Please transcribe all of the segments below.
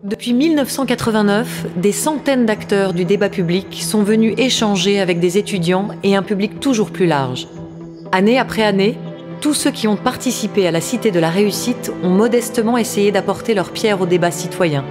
Depuis 1989, des centaines d'acteurs du débat public sont venus échanger avec des étudiants et un public toujours plus large. Année après année, tous ceux qui ont participé à la Cité de la Réussite ont modestement essayé d'apporter leur pierre au débat citoyen.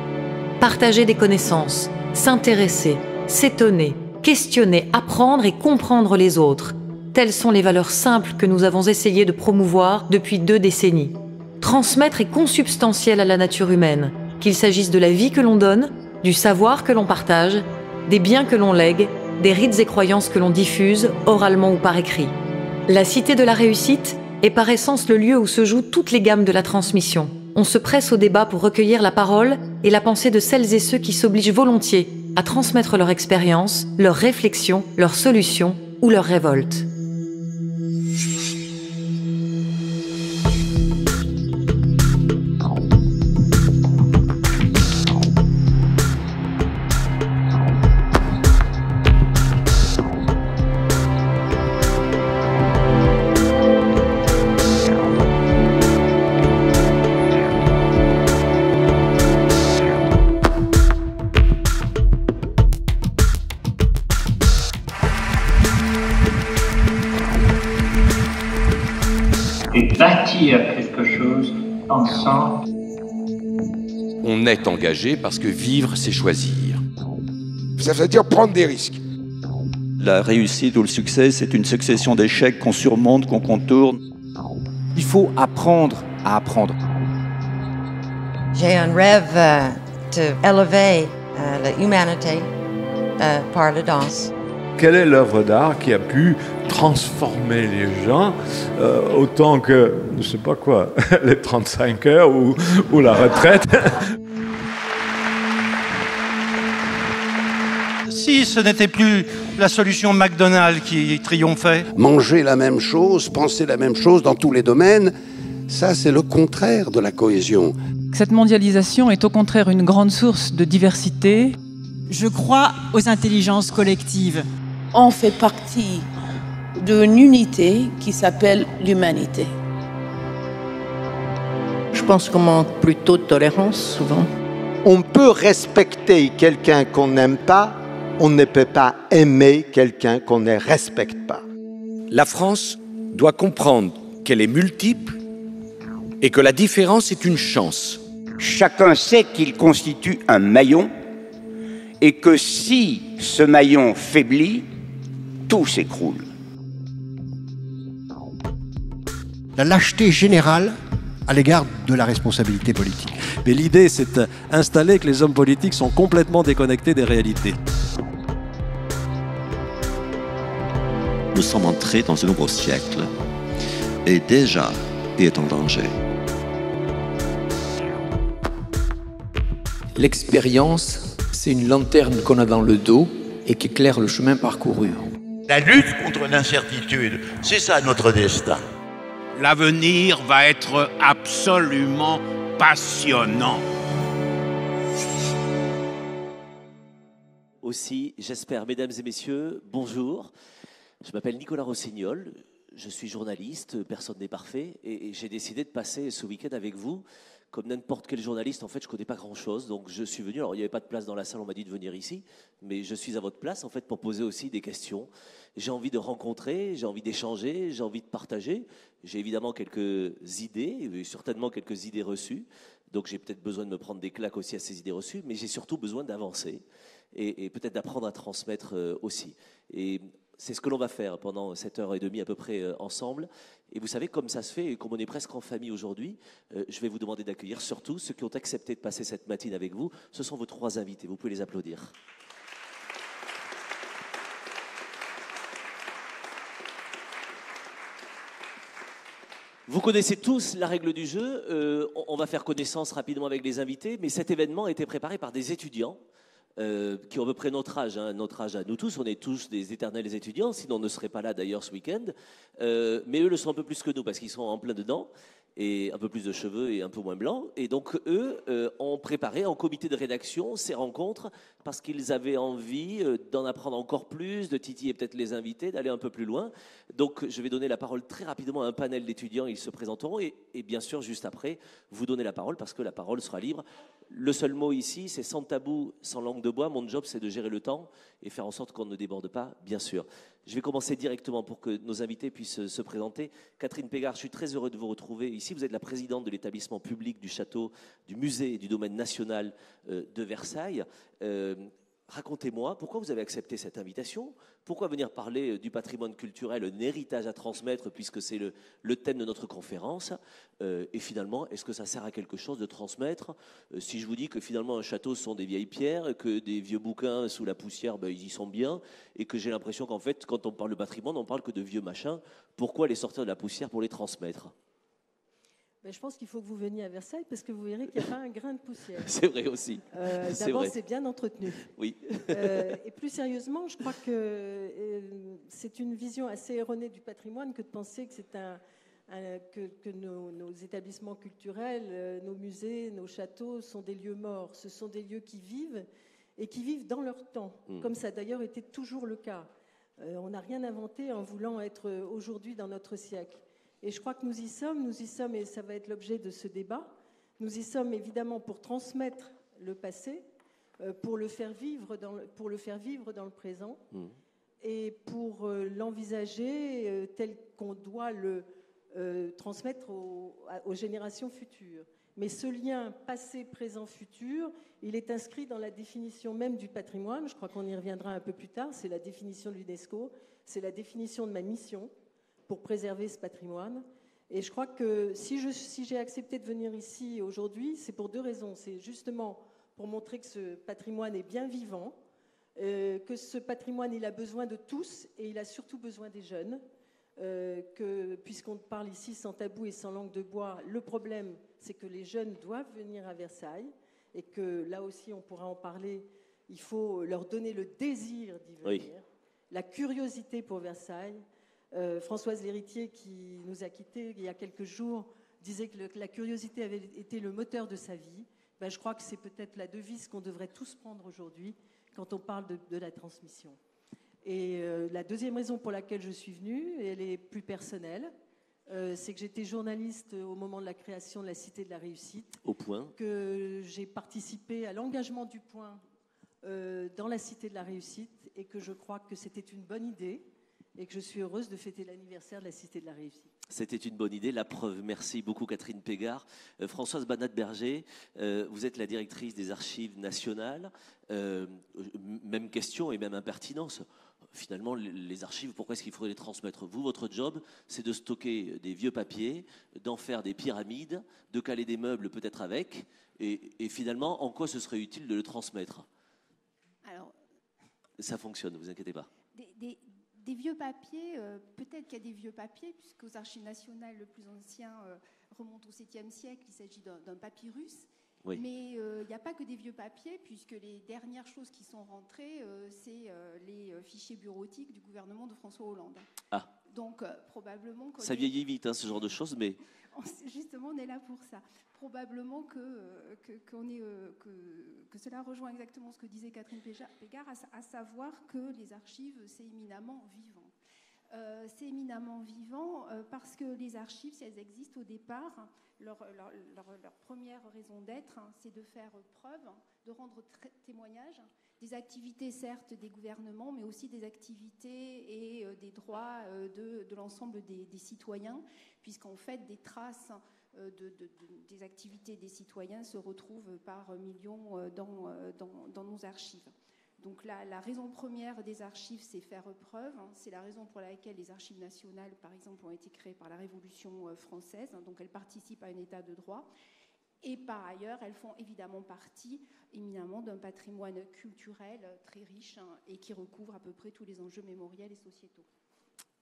Partager des connaissances, s'intéresser, s'étonner, questionner, apprendre et comprendre les autres. Telles sont les valeurs simples que nous avons essayé de promouvoir depuis 2 décennies. Transmettre est consubstantiel à la nature humaine, qu'il s'agisse de la vie que l'on donne, du savoir que l'on partage, des biens que l'on lègue, des rites et croyances que l'on diffuse, oralement ou par écrit. La Cité de la Réussite est par essence le lieu où se jouent toutes les gammes de la transmission. On se presse au débat pour recueillir la parole et la pensée de celles et ceux qui s'obligent volontiers à transmettre leur expérience, leurs réflexions, leurs solutions ou leurs révoltes. Et bâtir quelque chose ensemble. On est engagé parce que vivre, c'est choisir. Ça veut dire prendre des risques. La réussite ou le succès, c'est une succession d'échecs qu'on surmonte, qu'on contourne. Il faut apprendre à apprendre. J'ai un rêve d'élever l'humanité par la danse. Quelle est l'œuvre d'art qui a pu transformer les gens autant que, je ne sais pas quoi, les 35 heures ou la retraite? Si ce n'était plus la solution McDonald's qui triomphait. Manger la même chose, penser la même chose dans tous les domaines, ça c'est le contraire de la cohésion. Cette mondialisation est au contraire une grande source de diversité. Je crois aux intelligences collectives. On fait partie d'une unité qui s'appelle l'humanité. Je pense qu'on manque plutôt de tolérance, souvent. On peut respecter quelqu'un qu'on n'aime pas, on ne peut pas aimer quelqu'un qu'on ne respecte pas. La France doit comprendre qu'elle est multiple et que la différence est une chance. Chacun sait qu'il constitue un maillon et que si ce maillon faiblit, tout s'écroule. La lâcheté générale à l'égard de la responsabilité politique. Mais l'idée, c'est d'installer que les hommes politiques sont complètement déconnectés des réalités. Nous sommes entrés dans un nouveau siècle et déjà il est en danger. L'expérience, c'est une lanterne qu'on a dans le dos et qui éclaire le chemin parcouru. La lutte contre l'incertitude, c'est ça notre destin. L'avenir va être absolument passionnant. Aussi, j'espère, mesdames et messieurs, bonjour. Je m'appelle Nicolas Rossignol, je suis journaliste, personne n'est parfait, et j'ai décidé de passer ce week-end avec vous. Comme n'importe quel journaliste, en fait, je ne connais pas grand-chose, donc je suis venu. Alors, il n'y avait pas de place dans la salle, on m'a dit de venir ici, mais je suis à votre place, en fait, pour poser aussi des questions. J'ai envie de rencontrer, j'ai envie d'échanger, j'ai envie de partager. J'ai évidemment quelques idées, et certainement quelques idées reçues, donc j'ai peut-être besoin de me prendre des claques aussi à ces idées reçues, mais j'ai surtout besoin d'avancer et peut-être d'apprendre à transmettre aussi. Et c'est ce que l'on va faire pendant 7h30 à peu près ensemble. Et vous savez, comme ça se fait, et comme on est presque en famille aujourd'hui, je vais vous demander d'accueillir surtout ceux qui ont accepté de passer cette matinée avec vous. Ce sont vos 3 invités, vous pouvez les applaudir. Vous connaissez tous la règle du jeu, on va faire connaissance rapidement avec les invités, mais cet événement a été préparé par des étudiants qui ont à peu près notre âge à nous tous, on est tous des éternels étudiants, sinon on ne serait pas là d'ailleurs ce week-end, mais eux le sont un peu plus que nous parce qu'ils sont en plein dedans, et un peu plus de cheveux et un peu moins blancs, et donc eux ont préparé en comité de rédaction ces rencontres parce qu'ils avaient envie d'en apprendre encore plus, de titiller peut-être les invités, d'aller un peu plus loin. Donc je vais donner la parole très rapidement à un panel d'étudiants, ils se présenteront, et bien sûr juste après, vous donnez la parole parce que la parole sera libre. Le seul mot ici, c'est sans tabou, sans langue de bois. Mon job, c'est de gérer le temps et faire en sorte qu'on ne déborde pas, bien sûr. Je vais commencer directement pour que nos invités puissent se présenter. Catherine Pégard, je suis très heureux de vous retrouver ici. Vous êtes la présidente de l'établissement public du château, du musée et du domaine national de Versailles. Racontez-moi, pourquoi vous avez accepté cette invitation? Pourquoi venir parler du patrimoine culturel, un héritage à transmettre, puisque c'est le thème de notre conférence? Et finalement, est-ce que ça sert à quelque chose de transmettre? Si je vous dis que finalement un château, ce sont des vieilles pierres, que des vieux bouquins sous la poussière, ben, ils y sont bien, et que j'ai l'impression qu'en fait, quand on parle de patrimoine, on parle que de vieux machins. Pourquoi les sortir de la poussière pour les transmettre? Je pense qu'il faut que vous veniez à Versailles parce que vous verrez qu'il n'y a pas un grain de poussière. C'est vrai aussi. D'abord, c'est bien entretenu. Oui. Et plus sérieusement, je crois que c'est une vision assez erronée du patrimoine que de penser que c'est que nos établissements culturels, nos musées, nos châteaux sont des lieux morts. Ce sont des lieux qui vivent et qui vivent dans leur temps, comme ça a d'ailleurs été toujours le cas. On n'a rien inventé en voulant être aujourd'hui dans notre siècle. Et je crois que nous y sommes, et ça va être l'objet de ce débat. Nous y sommes évidemment pour transmettre le passé, pour le faire vivre dans le présent, et pour l'envisager tel qu'on doit le transmettre aux générations futures. Mais ce lien passé, présent, futur, il est inscrit dans la définition même du patrimoine. Je crois qu'on y reviendra un peu plus tard. C'est la définition de l'UNESCO, c'est la définition de ma mission pour préserver ce patrimoine. Et je crois que si j'ai accepté de venir ici aujourd'hui, c'est pour deux raisons. C'est justement pour montrer que ce patrimoine est bien vivant, que ce patrimoine, il a besoin de tous et il a surtout besoin des jeunes. Puisqu'on parle ici sans tabou et sans langue de bois, le problème, c'est que les jeunes doivent venir à Versailles et que là aussi, on pourra en parler, il faut leur donner le désir d'y venir, la curiosité pour Versailles. Françoise L'Héritier, qui nous a quittés il y a quelques jours, disait que la curiosité avait été le moteur de sa vie. Je crois que c'est peut-être la devise qu'on devrait tous prendre aujourd'hui quand on parle de la transmission. Et la deuxième raison pour laquelle je suis venue, elle est plus personnelle, c'est que j'étais journaliste au moment de la création de la Cité de la Réussite. Au Point. Que j'ai participé à l'engagement du Point dans la Cité de la Réussite et que je crois que c'était une bonne idée. Et que je suis heureuse de fêter l'anniversaire de la Cité de la Réussite. C'était une bonne idée, la preuve. Merci beaucoup Catherine Pégard. Françoise Banat-Berger, vous êtes la directrice des Archives nationales. Même question et même impertinence. Finalement, les archives, pourquoi est-ce qu'il faudrait les transmettre? Vous, votre job, c'est de stocker des vieux papiers, d'en faire des pyramides, de caler des meubles peut-être avec. Et finalement, en quoi ce serait utile de le transmettre? Alors, ça fonctionne, ne vous inquiétez pas. Des vieux papiers, peut-être qu'il y a des vieux papiers, puisqu'aux Archives nationales, le plus ancien remonte au 7e siècle, il s'agit d'un papyrus. Oui. Mais il n'y a pas que des vieux papiers, puisque les dernières choses qui sont rentrées, c'est les fichiers bureautiques du gouvernement de François Hollande. Ah. Donc, probablement... Ça vieillit vite, hein, ce genre de choses, mais... Justement, on est là pour ça. Probablement que cela rejoint exactement ce que disait Catherine Pégard, à savoir que les archives, c'est éminemment vivant. C'est éminemment vivant parce que les archives, si elles existent au départ, leur première raison d'être, c'est de faire preuve, de rendre témoignage des activités, certes, des gouvernements, mais aussi des activités et des droits de l'ensemble des citoyens, puisqu'en fait, des traces des activités des citoyens se retrouvent par millions dans nos archives. Donc la raison première des archives, c'est faire preuve. C'est la raison pour laquelle les archives nationales, par exemple, ont été créées par la Révolution française. Donc elles participent à un état de droit. Et par ailleurs, elles font évidemment partie, éminemment, d'un patrimoine culturel très riche et qui recouvre à peu près tous les enjeux mémoriels et sociétaux.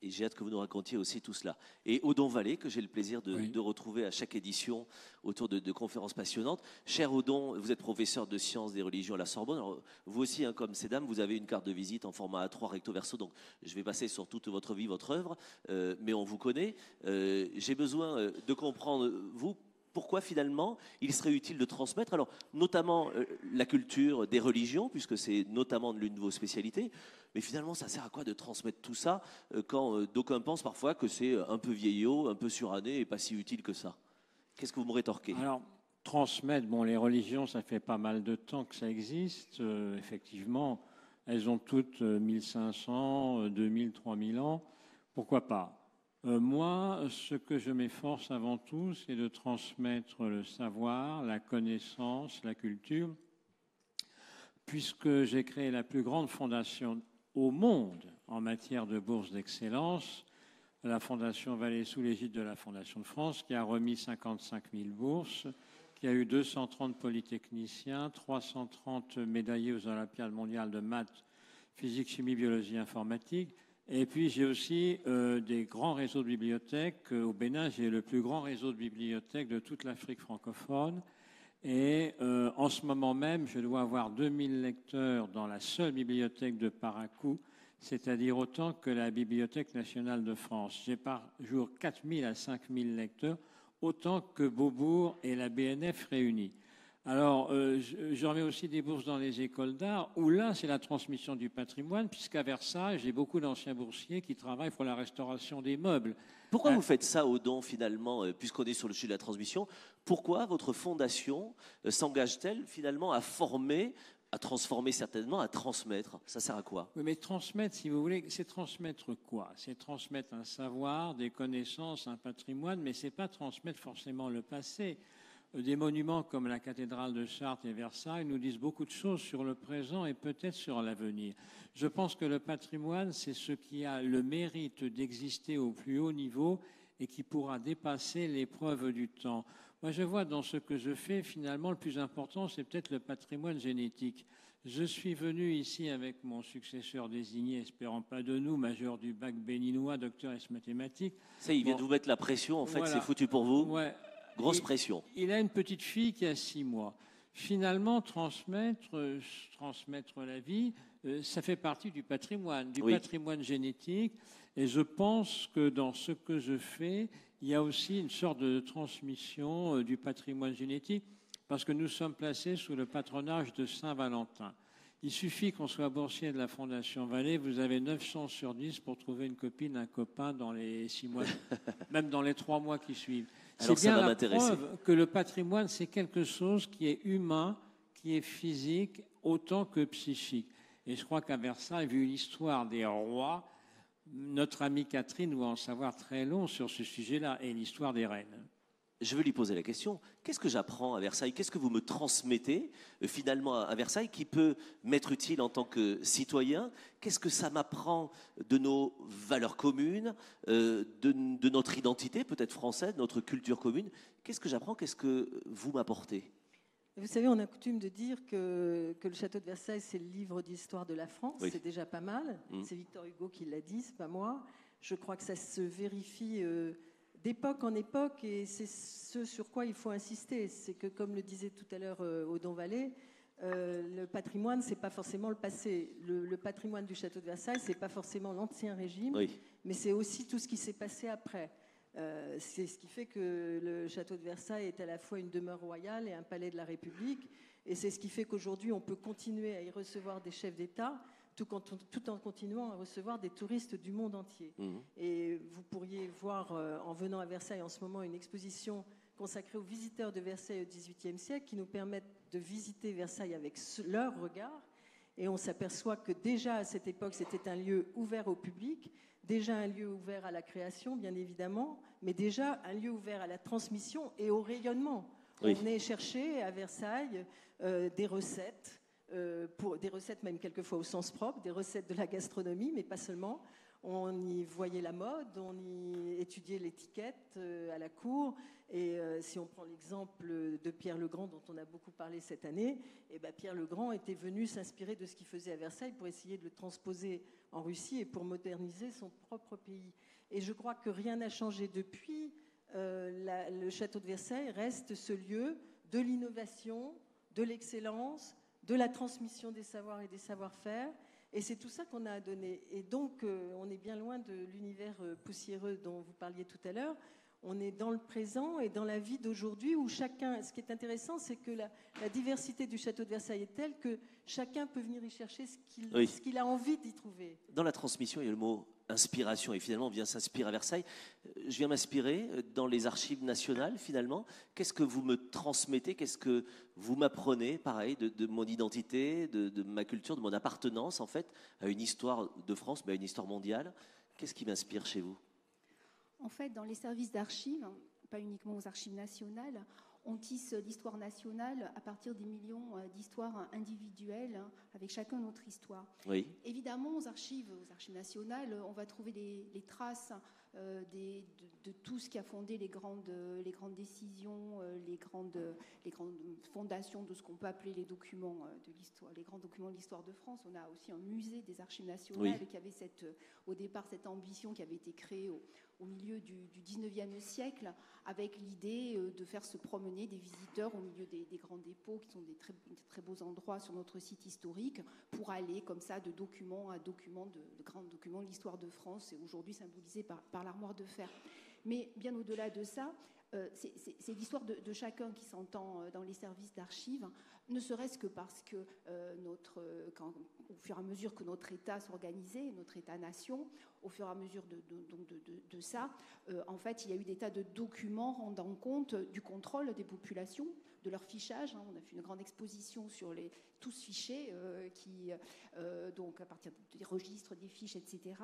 Et j'ai hâte que vous nous racontiez aussi tout cela. Et Odon Vallée, que j'ai le plaisir de retrouver à chaque édition autour de conférences passionnantes. Cher Odon, vous êtes professeur de sciences des religions à la Sorbonne. Alors, vous aussi, hein, comme ces dames, vous avez une carte de visite en format A3 recto verso. Donc, je vais passer sur toute votre vie, votre œuvre. Mais on vous connaît. J'ai besoin de comprendre, vous, pourquoi finalement il serait utile de transmettre, alors notamment la culture des religions, puisque c'est notamment l'une de vos spécialités, mais finalement ça sert à quoi de transmettre tout ça quand d'aucuns pensent parfois que c'est un peu vieillot, un peu suranné et pas si utile que ça? Qu'est-ce que vous me rétorquez? Alors, transmettre, bon, les religions, ça fait pas mal de temps que ça existe. Effectivement, elles ont toutes 1500, 2000, 3000 ans. Pourquoi pas? Moi, ce que je m'efforce avant tout, c'est de transmettre le savoir, la connaissance, la culture, puisque j'ai créé la plus grande fondation au monde en matière de bourse d'excellence, la Fondation Vallée sous l'égide de la Fondation de France, qui a remis 55 000 bourses, qui a eu 230 polytechniciens, 330 médaillés aux Olympiades mondiales de maths, physique, chimie, biologie, informatique. Et puis j'ai aussi des grands réseaux de bibliothèques. Au Bénin, j'ai le plus grand réseau de bibliothèques de toute l'Afrique francophone. Et en ce moment même, je dois avoir 2000 lecteurs dans la seule bibliothèque de Parakou, c'est-à-dire autant que la Bibliothèque nationale de France. J'ai par jour 4000 à 5000 lecteurs, autant que Beaubourg et la BNF réunis. Alors, je remets aussi des bourses dans les écoles d'art, où là, c'est la transmission du patrimoine, puisqu'à Versailles, j'ai beaucoup d'anciens boursiers qui travaillent pour la restauration des meubles. Pourquoi vous faites ça au don, finalement, puisqu'on est sur le sujet de la transmission? Pourquoi votre fondation s'engage-t-elle, finalement, à former, à transformer certainement, à transmettre? Ça sert à quoi? Oui, mais transmettre, si vous voulez, c'est transmettre quoi? C'est transmettre un savoir, des connaissances, un patrimoine, mais c'est pas transmettre forcément le passé. Des monuments comme la cathédrale de Chartres et Versailles nous disent beaucoup de choses sur le présent et peut-être sur l'avenir. Je pense que le patrimoine, c'est ce qui a le mérite d'exister au plus haut niveau et qui pourra dépasser l'épreuve du temps. Moi, je vois dans ce que je fais, finalement, le plus important, c'est peut-être le patrimoine génétique. Je suis venu ici avec mon successeur désigné, espérant pas de nous, major du bac béninois, docteur S mathématiques. Ça, il vient de vous mettre la pression, en fait, voilà. C'est foutu pour vous. Ouais. Grosse pression. Il a une petite fille qui a 6 mois. Finalement, transmettre la vie, ça fait partie du patrimoine génétique. Et je pense que dans ce que je fais, il y a aussi une sorte de transmission du patrimoine génétique, parce que nous sommes placés sous le patronage de Saint-Valentin. Il suffit qu'on soit boursier de la Fondation Vallée, vous avez 9 chances sur 10 pour trouver une copine, un copain dans les 6 mois, même dans les 3 mois qui suivent. C'est bien la preuve que le patrimoine, c'est quelque chose qui est humain, qui est physique, autant que psychique. Et je crois qu'à Versailles, vu l'histoire des rois, notre amie Catherine doit en savoir très long sur ce sujet-là, et l'histoire des reines. Je veux lui poser la question, qu'est-ce que j'apprends à Versailles? Qu'est-ce que vous me transmettez finalement à Versailles qui peut m'être utile en tant que citoyen? Qu'est-ce que ça m'apprend de nos valeurs communes, de notre identité peut-être française, notre culture commune? Qu'est-ce que j'apprends? Qu'est-ce que vous m'apportez? Vous savez, on a coutume de dire que le château de Versailles, c'est le livre d'histoire de la France. Oui. C'est déjà pas mal. C'est Victor Hugo qui l'a dit, c'est pas moi. Je crois que ça se vérifie d'époque en époque, et c'est ce sur quoi il faut insister. C'est que, comme le disait tout à l'heure Audon Vallée, le patrimoine, c'est pas forcément le passé. Le patrimoine du château de Versailles, c'est pas forcément l'Ancien Régime, mais c'est aussi tout ce qui s'est passé après. C'est ce qui fait que le château de Versailles est à la fois une demeure royale et un palais de la République, et c'est ce qui fait qu'aujourd'hui on peut continuer à y recevoir des chefs d'État tout en continuant à recevoir des touristes du monde entier. Et vous pourriez voir en venant à Versailles en ce moment une exposition consacrée aux visiteurs de Versailles au XVIIIe siècle qui nous permettent de visiter Versailles avec leur regard. Et on s'aperçoit que déjà à cette époque, c'était un lieu ouvert au public, déjà un lieu ouvert à la création, bien évidemment, mais déjà un lieu ouvert à la transmission et au rayonnement. On venait chercher à Versailles des recettes, pour des recettes même quelquefois au sens propre, des recettes de la gastronomie, mais pas seulement. On y voyait la mode, on y étudiait l'étiquette à la cour. Et si on prend l'exemple de Pierre le Grand, dont on a beaucoup parlé cette année, eh ben Pierre le Grand était venu s'inspirer de ce qu'il faisait à Versailles pour essayer de le transposer en Russie et pour moderniser son propre pays. Et je crois que rien n'a changé depuis. Le château de Versailles reste ce lieu de l'innovation, de l'excellence, de la transmission des savoirs et des savoir-faire. Et c'est tout ça qu'on a à donner. Et donc, on est bien loin de l'univers poussiéreux dont vous parliez tout à l'heure. On est dans le présent et dans la vie d'aujourd'hui où chacun... Ce qui est intéressant, c'est que la diversité du château de Versailles est telle que chacun peut venir y chercher ce qu'il a envie d'y trouver. Dans la transmission, il y a le mot inspiration et finalement on vient s'inspirer à Versailles. Je viens m'inspirer dans les archives nationales finalement. Qu'est-ce que vous me transmettez? Qu'est-ce que vous m'apprenez, pareil, de mon identité, de ma culture, de mon appartenance en fait à une histoire de France, mais à une histoire mondiale? Qu'est-ce qui m'inspire chez vous? En fait, dans les services d'archives, pas uniquement aux archives nationales, on tisse l'histoire nationale à partir des millions d'histoires individuelles, avec chacun notre histoire. Oui. Évidemment, aux archives nationales, on va trouver les traces de tout ce qui a fondé les grandes décisions, les grandes fondations de ce qu'on peut appeler les documents de l'histoire, les grands documents de l'histoire de France. On a aussi un musée des archives nationales, oui, qui avait au départ cette ambition qui avait été créée au milieu du 19e siècle, avec l'idée de faire se promener des visiteurs au milieu des grands dépôts, qui sont des très beaux endroits sur notre site historique, pour aller comme ça de document à document, de grands documents de l'histoire de France, et aujourd'hui symbolisés par l'armoire de fer. Mais bien au-delà de ça, c'est l'histoire de chacun qui s'entend dans les services d'archives, ne serait-ce que parce que au fur et à mesure que notre État s'organisait, notre État-nation, au fur et à mesure de ça, en fait, il y a eu des tas de documents rendant compte du contrôle des populations, de leur fichage. On a fait une grande exposition sur tous fichés, donc à partir des registres, des fiches, etc.,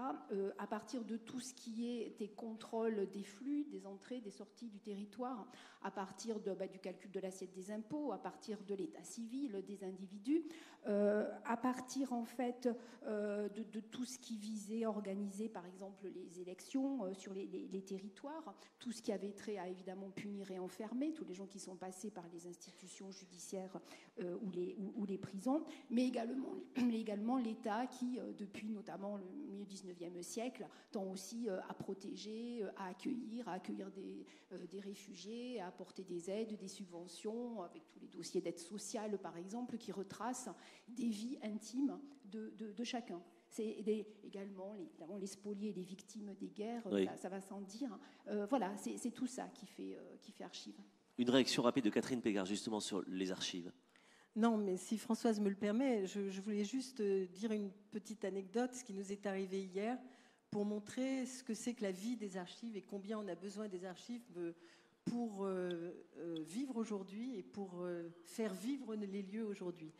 à partir de tout ce qui était contrôle des flux, des entrées, des sorties du territoire, à partir du calcul de l'assiette des impôts, à partir de l'état civil des individus, à partir en fait de tout ce qui visait à organiser par exemple les élections sur les territoires, tout ce qui avait trait à évidemment punir et enfermer tous les gens qui sont passés par les institutions judiciaires ou les prisons, mais également l'État qui, depuis notamment le milieu du 19e siècle, tend aussi à protéger, à accueillir des réfugiés, à apporter des aides, des subventions, avec tous les dossiers d'aide sociale par exemple, qui retracent des vies intimes de chacun. C'est également les spoliés et les victimes des guerres, oui, ça va sans dire. Voilà, c'est tout ça qui fait archive. Une réaction rapide de Catherine Pégard, justement, sur les archives. Non, mais si Françoise me le permet, je voulais juste dire une petite anecdote, ce qui nous est arrivé hier, pour montrer ce que c'est que la vie des archives et combien on a besoin des archives pour vivre aujourd'hui et pour faire vivre les lieux aujourd'hui.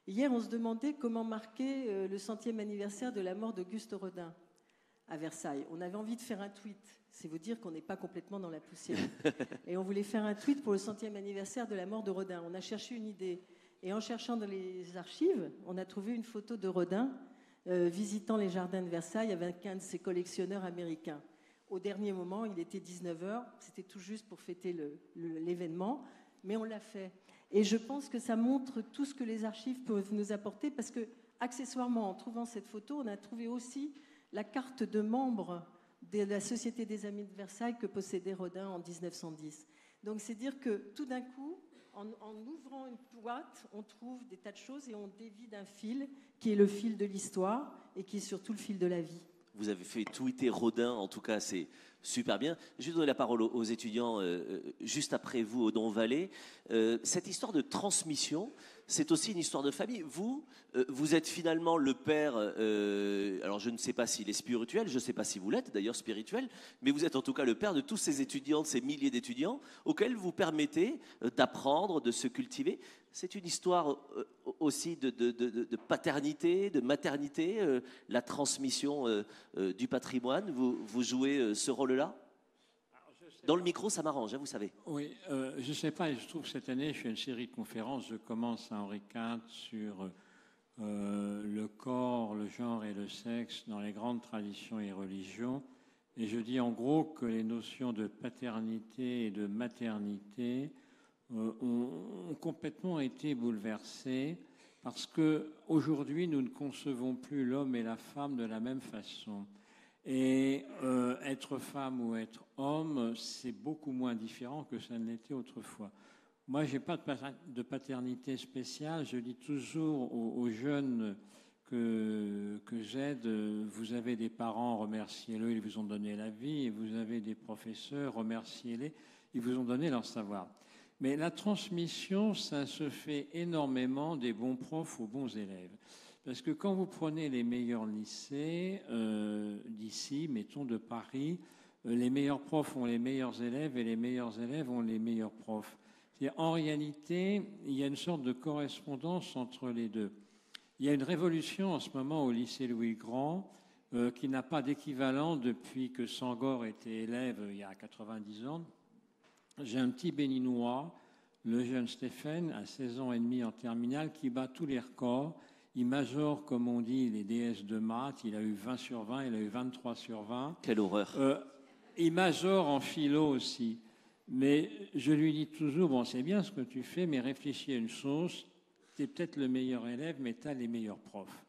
Hier, on se demandait comment marquer le 100e anniversaire de la mort d'Auguste Rodin à Versailles. On avait envie de faire un tweet. C'est vous dire qu'on n'est pas complètement dans la poussière. Et on voulait faire un tweet pour le 100e anniversaire de la mort de Rodin. On a cherché une idée. Et en cherchant dans les archives, on a trouvé une photo de Rodin visitant les jardins de Versailles avec un de ses collectionneurs américains. Au dernier moment, il était 19h. C'était tout juste pour fêter l'événement. Mais on l'a fait. Et je pense que ça montre tout ce que les archives peuvent nous apporter, parce que, accessoirement, en trouvant cette photo, on a trouvé aussi la carte de membre de la Société des Amis de Versailles que possédait Rodin en 1910. Donc c'est dire que tout d'un coup, en ouvrant une boîte, on trouve des tas de choses et on dévie d'un fil qui est le fil de l'histoire et qui est surtout le fil de la vie. Vous avez fait tweeter Rodin, en tout cas c'est super bien. Je vais donner la parole aux étudiants juste après vous, au Don Vallée. Cette histoire de transmission, c'est aussi une histoire de famille. Vous êtes finalement le père, alors je ne sais pas s'il est spirituel, je ne sais pas si vous l'êtes d'ailleurs spirituel, mais vous êtes en tout cas le père de tous ces étudiants, de ces milliers d'étudiants auxquels vous permettez d'apprendre, de se cultiver. C'est une histoire aussi de paternité, de maternité, la transmission du patrimoine. Vous jouez ce rôle-là ? Dans le micro, ça m'arrange, hein, vous savez. Oui, je ne sais pas, je trouve que cette année, je fais une série de conférences. Je commence à Henri IV sur le corps, le genre et le sexe dans les grandes traditions et religions. Et je dis en gros que les notions de paternité et de maternité ont complètement été bouleversées parce qu'aujourd'hui, nous ne concevons plus l'homme et la femme de la même façon. Et être femme ou être homme, c'est beaucoup moins différent que ça ne l'était autrefois. Moi, je n'ai pas de paternité spéciale. Je dis toujours aux jeunes que j'aide, vous avez des parents, remerciez-les, ils vous ont donné la vie, et vous avez des professeurs, remerciez-les, ils vous ont donné leur savoir. Mais la transmission, ça se fait énormément des bons profs aux bons élèves. Parce que quand vous prenez les meilleurs lycées d'ici, mettons de Paris, les meilleurs profs ont les meilleurs élèves et les meilleurs élèves ont les meilleurs profs. En réalité, il y a une sorte de correspondance entre les deux. Il y a une révolution en ce moment au lycée Louis-le-Grand qui n'a pas d'équivalent depuis que Sangor était élève il y a 90 ans. J'ai un petit béninois, le jeune Stéphane, à 16 ans et demi en terminale, qui bat tous les records. Il majore, comme on dit, les DS de maths. Il a eu 20 sur 20, il a eu 23 sur 20. Quelle horreur. Il majore en philo aussi. Mais je lui dis toujours, bon, c'est bien ce que tu fais, mais réfléchis à une chose. Tu es peut-être le meilleur élève, mais tu as les meilleurs profs.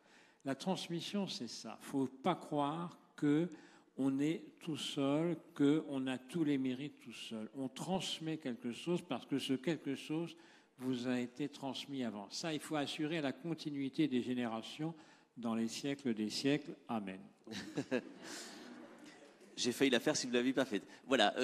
La transmission, c'est ça. Il ne faut pas croire qu'on est tout seul, qu'on a tous les mérites tout seul. On transmet quelque chose parce que ce quelque chose vous a été transmis avant. Ça, il faut assurer la continuité des générations dans les siècles des siècles. Amen. J'ai failli la faire si vous ne l'aviez pas faite. Voilà,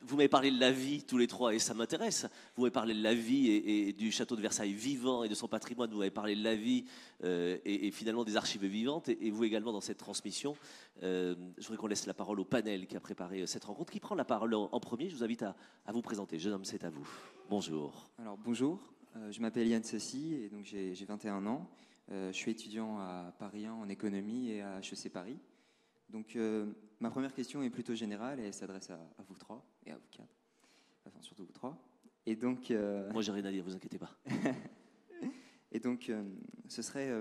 vous m'avez parlé de la vie tous les trois et ça m'intéresse. Vous m'avez parlé de la vie et du château de Versailles vivant et de son patrimoine. Vous m'avez parlé de la vie et finalement des archives vivantes et vous également dans cette transmission. Je voudrais qu'on laisse la parole au panel qui a préparé cette rencontre. Qui prend la parole en premier? Je vous invite à vous présenter. Jeune homme, c'est à vous. Bonjour. Alors bonjour, je m'appelle Yann Sassy et donc j'ai 21 ans. Je suis étudiant à Paris 1 en économie et à HEC Paris. Donc ma première question est plutôt générale et elle s'adresse à vous trois et à vous quatre, enfin surtout vous trois. Et donc moi j'ai rien à dire, vous inquiétez pas. Et donc ce serait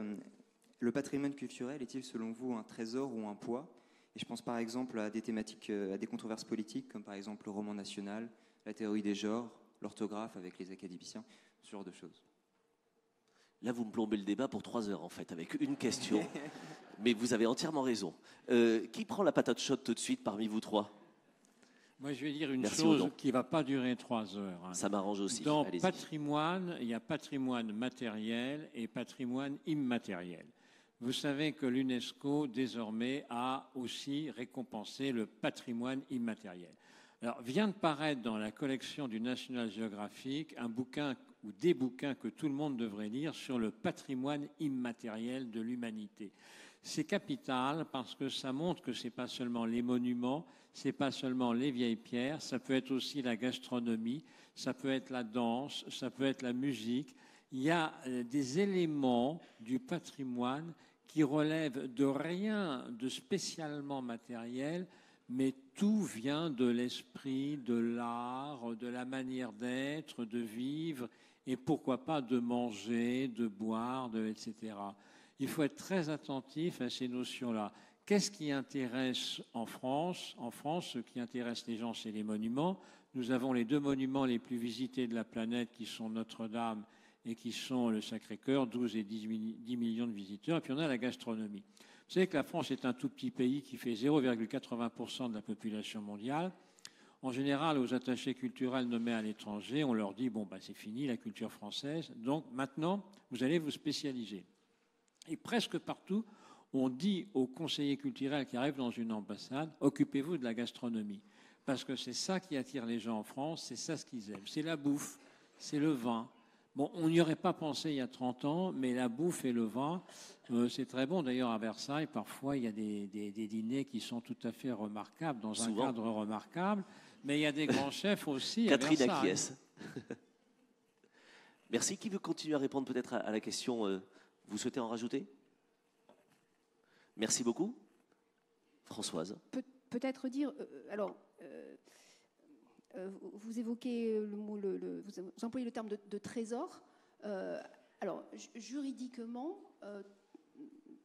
le patrimoine culturel est-il selon vous un trésor ou un poids? Et je pense par exemple à des thématiques, à des controverses politiques comme par exemple le roman national, la théorie des genres, l'orthographe avec les académiciens, ce genre de choses. Là, vous me plombez le débat pour 3 heures, en fait, avec une question. Mais vous avez entièrement raison. Qui prend la patate chaude tout de suite parmi vous trois? Moi, je vais dire une chose qui ne va pas durer 3 heures. Hein. Ça m'arrange aussi. Dans patrimoine, il y a patrimoine matériel et patrimoine immatériel. Vous savez que l'UNESCO, désormais, a aussi récompensé le patrimoine immatériel. Alors, vient de paraître dans la collection du National Geographic un bouquin ou des bouquins que tout le monde devrait lire sur le patrimoine immatériel de l'humanité. C'est capital parce que ça montre que ce n'est pas seulement les monuments, ce n'est pas seulement les vieilles pierres, ça peut être aussi la gastronomie, ça peut être la danse, ça peut être la musique. Il y a des éléments du patrimoine qui relèvent de rien de spécialement matériel, mais tout vient de l'esprit, de l'art, de la manière d'être, de vivre, et pourquoi pas de manger, de boire, etc. Il faut être très attentif à ces notions-là. Qu'est-ce qui intéresse en France? En France, ce qui intéresse les gens, c'est les monuments. Nous avons les 2 monuments les plus visités de la planète, qui sont Notre-Dame et qui sont le Sacré-Cœur, 12 et 10 millions de visiteurs. Et puis on a la gastronomie. Vous savez que la France est un tout petit pays qui fait 0,80% de la population mondiale. En général, aux attachés culturels nommés à l'étranger, on leur dit, bon, bah, c'est fini la culture française, donc maintenant, vous allez vous spécialiser. Et presque partout, on dit aux conseillers culturels qui arrivent dans une ambassade, occupez-vous de la gastronomie. Parce que c'est ça qui attire les gens en France, c'est ça ce qu'ils aiment. C'est la bouffe, c'est le vin. Bon, on n'y aurait pas pensé il y a 30 ans, mais la bouffe et le vin, c'est très bon. D'ailleurs, à Versailles, parfois, il y a des dîners qui sont tout à fait remarquables, dans un cadre remarquable. Mais il y a des grands chefs aussi à Versailles. Catherine acquiesce. Merci. Qui veut continuer à répondre peut-être à la question? Vous souhaitez en rajouter? Merci beaucoup. Françoise. Peut-être dire... vous évoquez le mot, vous employez le terme de trésor. Alors, juridiquement,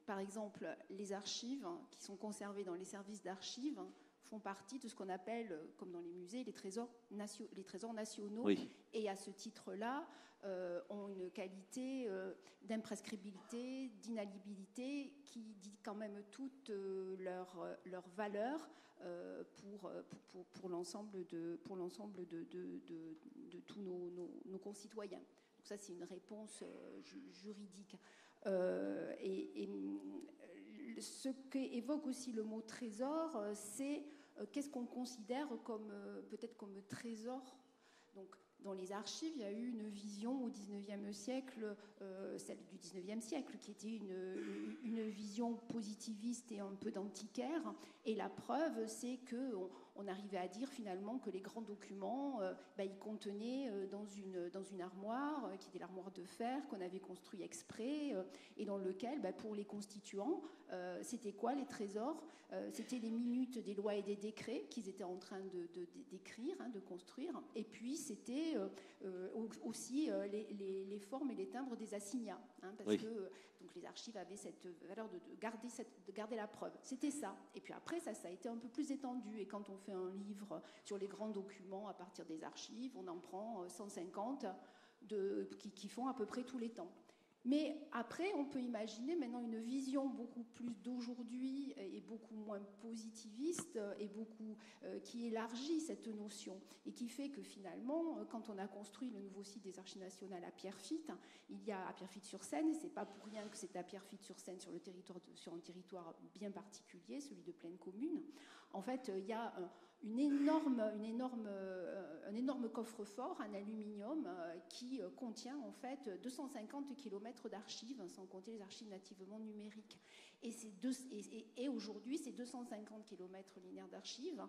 par exemple, les archives qui sont conservées dans les services d'archives font partie de ce qu'on appelle, comme dans les musées, les trésors nationaux. Oui. Et à ce titre-là, ont une qualité d'imprescriptibilité, d'inaliénabilité qui dit quand même toute leur valeur pour l'ensemble de tous nos concitoyens. Donc ça, c'est une réponse juridique. Et ce qu'évoque aussi le mot trésor, c'est qu'est-ce qu'on considère comme peut-être comme trésor Donc, dans les archives, il y a eu une vision au XIXe siècle, celle du XIXe siècle, qui était une vision positiviste et un peu d'antiquaire. Et la preuve, c'est qu'on arrivait à dire finalement que les grands documents, ils contenaient dans une armoire, qui était l'armoire de fer, qu'on avait construit exprès, et dans lequel, pour les constituants, c'était quoi les trésors? C'était les minutes des lois et des décrets qu'ils étaient en train d'écrire, de construire. Et puis, c'était aussi les formes et les timbres des assignats, parce que donc les archives avaient cette valeur de garder la preuve. C'était ça. Et puis après, ça a été un peu plus étendu. Et quand on fait un livre sur les grands documents à partir des archives, on en prend 150 qui font à peu près tous les temps. Mais après, on peut imaginer maintenant une vision beaucoup plus d'aujourd'hui et beaucoup moins positiviste et qui élargit cette notion et qui fait que finalement, quand on a construit le nouveau site des Archives nationales à Pierrefitte, il y a à Pierrefitte-sur-Seine, et c'est pas pour rien que c'est à Pierrefitte-sur-Seine sur un territoire bien particulier, celui de Plaine Commune. En fait, il y a un énorme coffre-fort en aluminium qui contient en fait 250 km d'archives, sans compter les archives nativement numériques. Et aujourd'hui, ces 250 km linéaires d'archives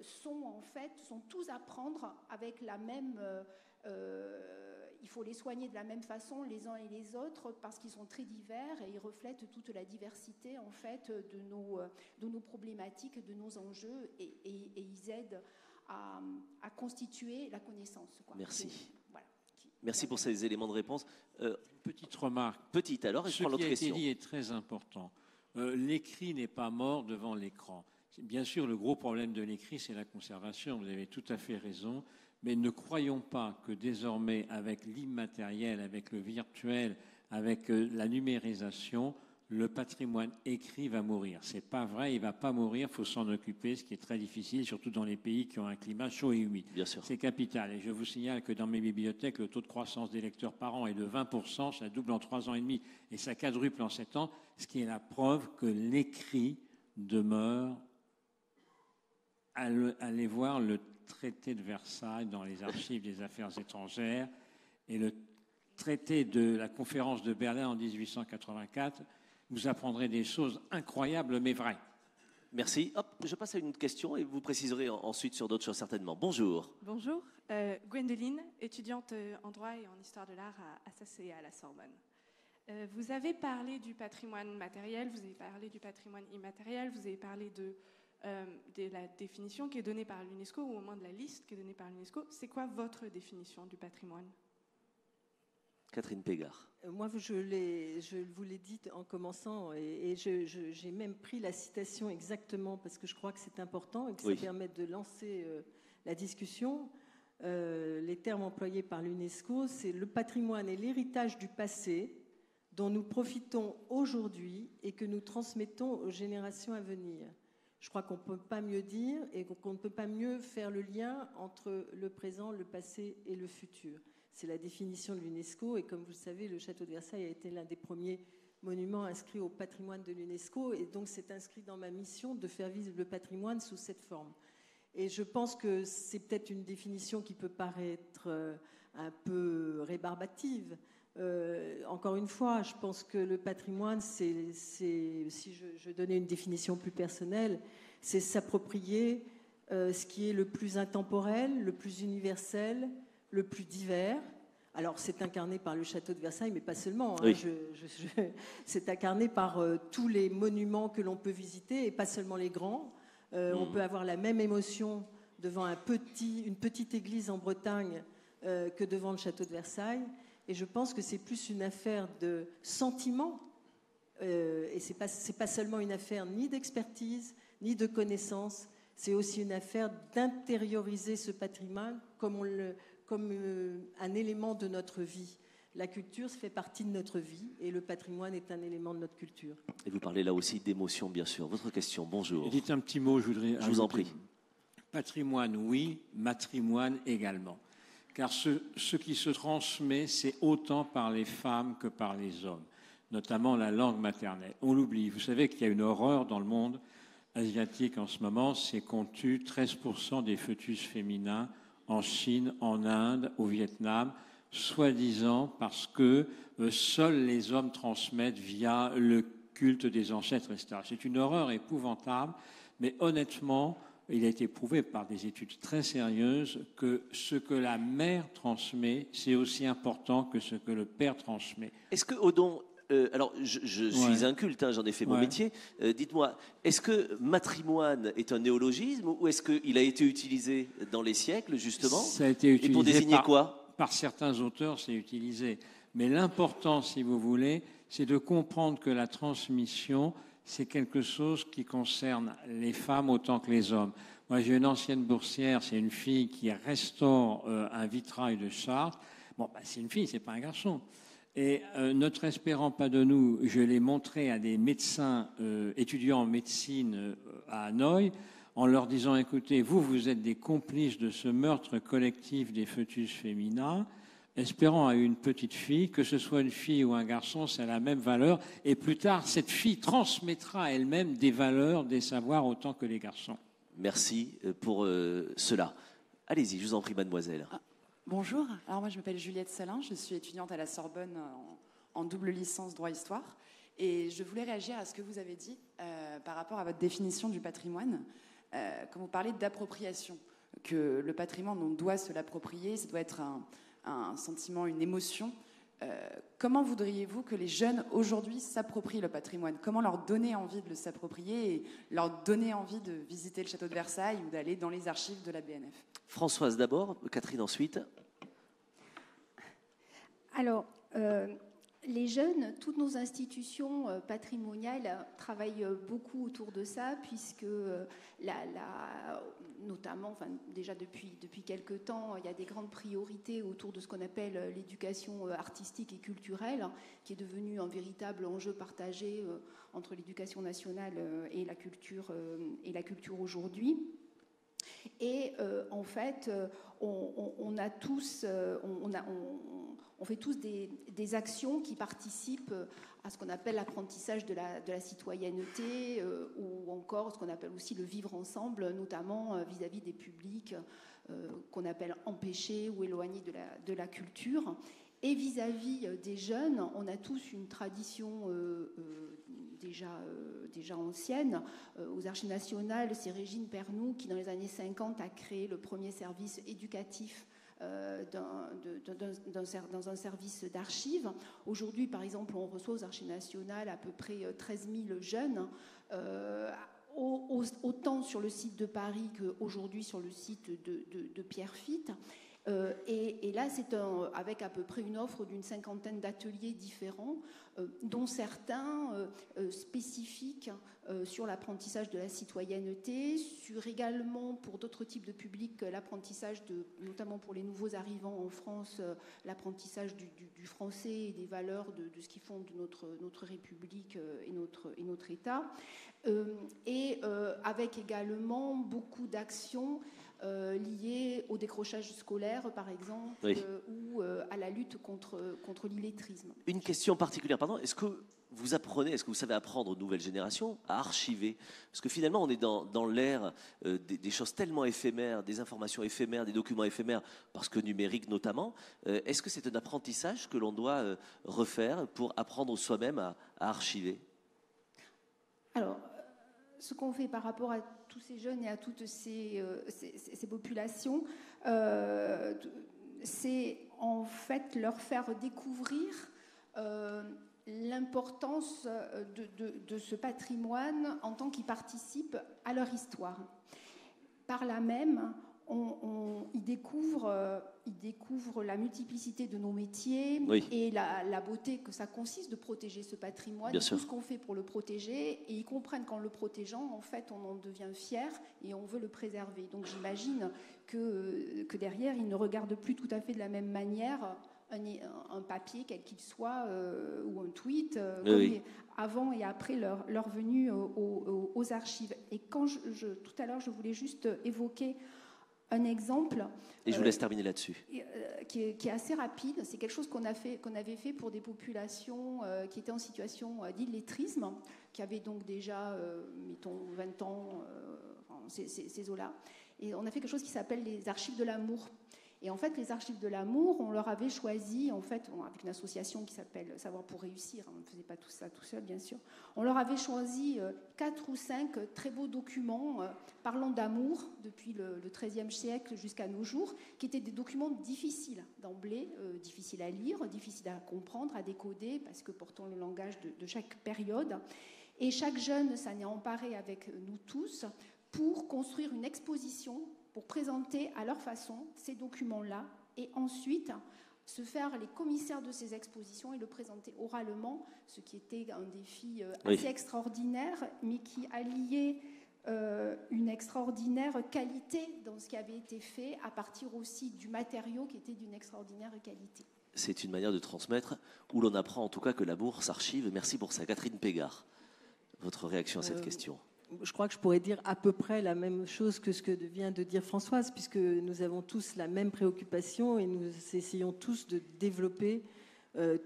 sont tous à prendre avec la même... il faut les soigner de la même façon les uns et les autres parce qu'ils sont très divers et ils reflètent toute la diversité en fait de nos problématiques, de nos enjeux et ils aident à constituer la connaissance. Merci. Merci pour ces éléments de réponse. Petite remarque. Petite alors, et je prends l'autre question. Ce qui a été dit est très important. L'écrit n'est pas mort devant l'écran. Bien sûr, le gros problème de l'écrit, c'est la conservation. Vous avez tout à fait raison. Mais ne croyons pas que désormais, avec l'immatériel, avec le virtuel, avec la numérisation, le patrimoine écrit va mourir. C'est pas vrai, il va pas mourir, il faut s'en occuper, ce qui est très difficile, surtout dans les pays qui ont un climat chaud et humide. Bien sûr. C'est capital. Et je vous signale que dans mes bibliothèques, le taux de croissance des lecteurs par an est de 20%, ça double en 3 ans et demi et ça quadruple en 7 ans, ce qui est la preuve que l'écrit demeure. Allez voir le traité de Versailles dans les archives des affaires étrangères et le traité de la conférence de Berlin en 1884, vous apprendrez des choses incroyables mais vraies. Merci. Hop, je passe à une autre question et vous préciserez ensuite sur d'autres choses certainement. Bonjour. Bonjour. Gwendoline, étudiante en droit et en histoire de l'art à Sacé à la Sorbonne. Vous avez parlé du patrimoine matériel, vous avez parlé du patrimoine immatériel, vous avez parlé de la définition qui est donnée par l'UNESCO, ou au moins de la liste qui est donnée par l'UNESCO. C'est quoi votre définition du patrimoine? Catherine Pégard. Moi, je vous l'ai dit en commençant, et j'ai même pris la citation exactement parce que je crois que c'est important et que ça permet de lancer la discussion. Les termes employés par l'UNESCO, c'est le patrimoine et l'héritage du passé dont nous profitons aujourd'hui et que nous transmettons aux générations à venir. Je crois qu'on ne peut pas mieux dire et qu'on ne peut pas mieux faire le lien entre le présent, le passé et le futur. C'est la définition de l'UNESCO et comme vous le savez, le château de Versailles a été l'un des premiers monuments inscrits au patrimoine de l'UNESCO et donc c'est inscrit dans ma mission de faire vivre le patrimoine sous cette forme. Et je pense que c'est peut-être une définition qui peut paraître un peu rébarbative. Encore une fois, je pense que le patrimoine, si je donnais une définition plus personnelle, c'est s'approprier ce qui est le plus intemporel, le plus universel, le plus divers. Alors, c'est incarné par le château de Versailles, mais pas seulement. Hein. C'est incarné par tous les monuments que l'on peut visiter, et pas seulement les grands. On peut avoir la même émotion devant une petite église en Bretagne que devant le château de Versailles. Et je pense que c'est plus une affaire de sentiment, et c'est pas seulement une affaire ni d'expertise, ni de connaissance, c'est aussi une affaire d'intérioriser ce patrimoine comme un élément de notre vie. La culture fait partie de notre vie, et le patrimoine est un élément de notre culture. Et vous parlez là aussi d'émotion, bien sûr. Votre question, bonjour. Dites un petit mot, je vous en prie. Patrimoine, oui, matrimoine également. Car ce qui se transmet, c'est autant par les femmes que par les hommes, notamment la langue maternelle. On l'oublie. Vous savez qu'il y a une horreur dans le monde asiatique en ce moment, c'est qu'on tue 13% des fœtus féminins en Chine, en Inde, au Vietnam, soi-disant parce que seuls les hommes transmettent via le culte des ancêtres, etc. C'est une horreur épouvantable, mais honnêtement, il a été prouvé par des études très sérieuses que ce que la mère transmet, c'est aussi important que ce que le père transmet. Est-ce que Odon, alors je suis inculte, hein, j'en ai fait mon métier, dites-moi, est-ce que matrimoine est un néologisme ou est-ce qu'il a été utilisé dans les siècles, justement? Ça a été utilisé. Et pour désigner quoi? Par certains auteurs, c'est utilisé. Mais l'important, si vous voulez, c'est de comprendre que la transmission, c'est quelque chose qui concerne les femmes autant que les hommes. Moi, j'ai une ancienne boursière, c'est une fille qui restaure un vitrail de Chartres. Bon, bah, c'est une fille, c'est pas un garçon. Et ne te espérant pas de nous, je l'ai montré à des médecins étudiants en médecine à Hanoï, en leur disant, écoutez, vous êtes des complices de ce meurtre collectif des fœtus féminins, espérant à une petite fille, que ce soit une fille ou un garçon, c'est la même valeur, et plus tard, cette fille transmettra elle-même des valeurs, des savoirs, autant que les garçons. Merci pour cela. Allez-y, je vous en prie, mademoiselle. Bonjour, alors moi je m'appelle Juliette Salin, je suis étudiante à la Sorbonne en double licence droit-histoire, et je voulais réagir à ce que vous avez dit par rapport à votre définition du patrimoine. Quand vous parlez d'appropriation, que le patrimoine, on doit se l'approprier, ça doit être un sentiment, une émotion. Comment voudriez-vous que les jeunes aujourd'hui s'approprient le patrimoine? Comment leur donner envie de le s'approprier et leur donner envie de visiter le château de Versailles ou d'aller dans les archives de la BNF? Françoise d'abord, Catherine ensuite. Alors, les jeunes, toutes nos institutions patrimoniales travaillent beaucoup autour de ça, puisque notamment, enfin, déjà depuis quelques temps, il y a des grandes priorités autour de ce qu'on appelle l'éducation artistique et culturelle, qui est devenue un véritable enjeu partagé entre l'éducation nationale et la culture aujourd'hui. Et en fait, on fait tous des actions qui participent à ce qu'on appelle l'apprentissage de la citoyenneté ou encore ce qu'on appelle aussi le vivre ensemble, notamment vis-à-vis des publics qu'on appelle empêchés ou éloignés de la culture. Et vis-à-vis des jeunes, on a tous une tradition déjà ancienne. Aux Archives nationales, c'est Régine Pernoud qui, dans les années 50, a créé le premier service éducatif dans un service d'archives. Aujourd'hui, par exemple, on reçoit aux Archives nationales à peu près 13 000 jeunes, autant sur le site de Paris qu'aujourd'hui sur le site de Pierrefitte. Et là, c'est avec à peu près une offre d'une 50aine d'ateliers différents, dont certains spécifiques sur l'apprentissage de la citoyenneté, sur également pour d'autres types de publics l'apprentissage, notamment pour les nouveaux arrivants en France, l'apprentissage du français et des valeurs de ce qui fonde notre République et notre État, et avec également beaucoup d'actions liées au décrochage scolaire, par exemple, oui, ou à la lutte contre l'illettrisme. Une question particulière, pardon. Est-ce que vous savez apprendre aux nouvelles générations à archiver? Parce que finalement, on est dans l'ère des choses tellement éphémères, des informations éphémères, des documents éphémères, parce que numérique notamment. Est-ce que c'est un apprentissage que l'on doit refaire pour apprendre soi-même à archiver? Alors, ce qu'on fait par rapport à tous ces jeunes et à toutes ces populations, c'est en fait leur faire découvrir l'importance de ce patrimoine en tant qu'ils participent à leur histoire. Par là même, ils découvrent la multiplicité de nos métiers, oui, et la beauté que ça consiste de protéger ce patrimoine, tout ce qu'on fait pour le protéger, et ils comprennent qu'en le protégeant, en fait, on en devient fier et on veut le préserver. Donc j'imagine que derrière, ils ne regardent plus tout à fait de la même manière un papier, quel qu'il soit, ou un tweet, oui, avant et après leur venue aux archives. Et quand tout à l'heure, je voulais juste évoquer un exemple. Et je vous laisse terminer là-dessus. Qui est assez rapide. C'est quelque chose qu'on avait fait pour des populations qui étaient en situation d'illettrisme, qui avaient donc déjà, mettons, 20 ans, ces eaux-là. Et on a fait quelque chose qui s'appelle les archives de l'amour. Et en fait, les archives de l'amour, on leur avait choisi, en fait, avec une association qui s'appelle Savoir pour réussir, on ne faisait pas tout ça tout seul, bien sûr, on leur avait choisi 4 ou 5 très beaux documents parlant d'amour depuis le XIIIe siècle jusqu'à nos jours, qui étaient des documents difficiles d'emblée, difficiles à lire, difficiles à comprendre, à décoder, parce que portant le langage de chaque période. Et chaque jeune s'en est emparé avec nous tous pour construire une exposition pour présenter à leur façon ces documents-là et ensuite se faire les commissaires de ces expositions et le présenter oralement, ce qui était un défi assez extraordinaire, mais qui alliait une extraordinaire qualité dans ce qui avait été fait à partir aussi du matériau qui était d'une extraordinaire qualité. C'est une manière de transmettre où l'on apprend en tout cas que l'amour s'archive. Merci pour ça. Catherine Pégard, votre réaction à cette question? Je crois que je pourrais dire à peu près la même chose que ce que vient de dire Françoise, puisque nous avons tous la même préoccupation et nous essayons tous de développer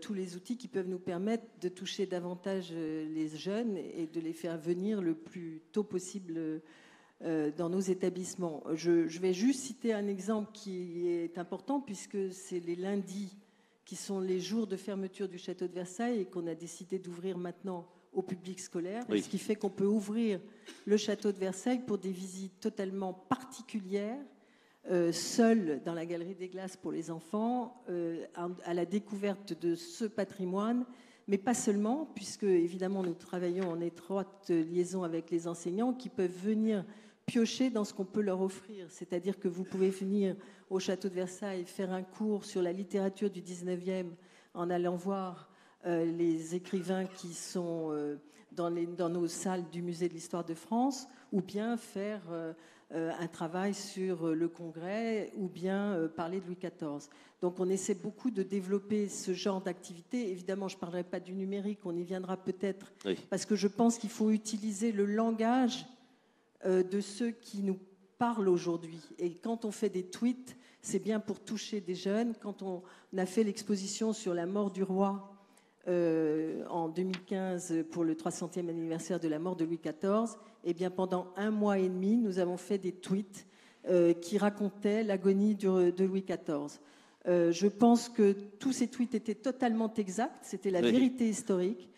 tous les outils qui peuvent nous permettre de toucher davantage les jeunes et de les faire venir le plus tôt possible dans nos établissements. Je vais juste citer un exemple qui est important, puisque c'est les lundis qui sont les jours de fermeture du château de Versailles et qu'on a décidé d'ouvrir maintenant au public scolaire, ce qui fait qu'on peut ouvrir le château de Versailles pour des visites totalement particulières, seules dans la Galerie des Glaces pour les enfants, à la découverte de ce patrimoine, mais pas seulement, puisque évidemment nous travaillons en étroite liaison avec les enseignants qui peuvent venir piocher dans ce qu'on peut leur offrir. C'est-à-dire que vous pouvez venir au château de Versailles faire un cours sur la littérature du 19e en allant voir les écrivains qui sont dans nos salles du Musée de l'Histoire de France, ou bien faire un travail sur le Congrès, ou bien parler de Louis XIV. Donc on essaie beaucoup de développer ce genre d'activité. Évidemment, je ne parlerai pas du numérique, on y viendra peut-être, parce que je pense qu'il faut utiliser le langage de ceux qui nous parlent aujourd'hui. Et quand on fait des tweets, c'est bien pour toucher des jeunes. Quand on a fait l'exposition sur la mort du roi, en 2015 pour le 300e anniversaire de la mort de Louis XIV, eh bien pendant 1 mois et demi, nous avons fait des tweets qui racontaient l'agonie de Louis XIV. Je pense que tous ces tweets étaient totalement exacts, c'était la vérité historique,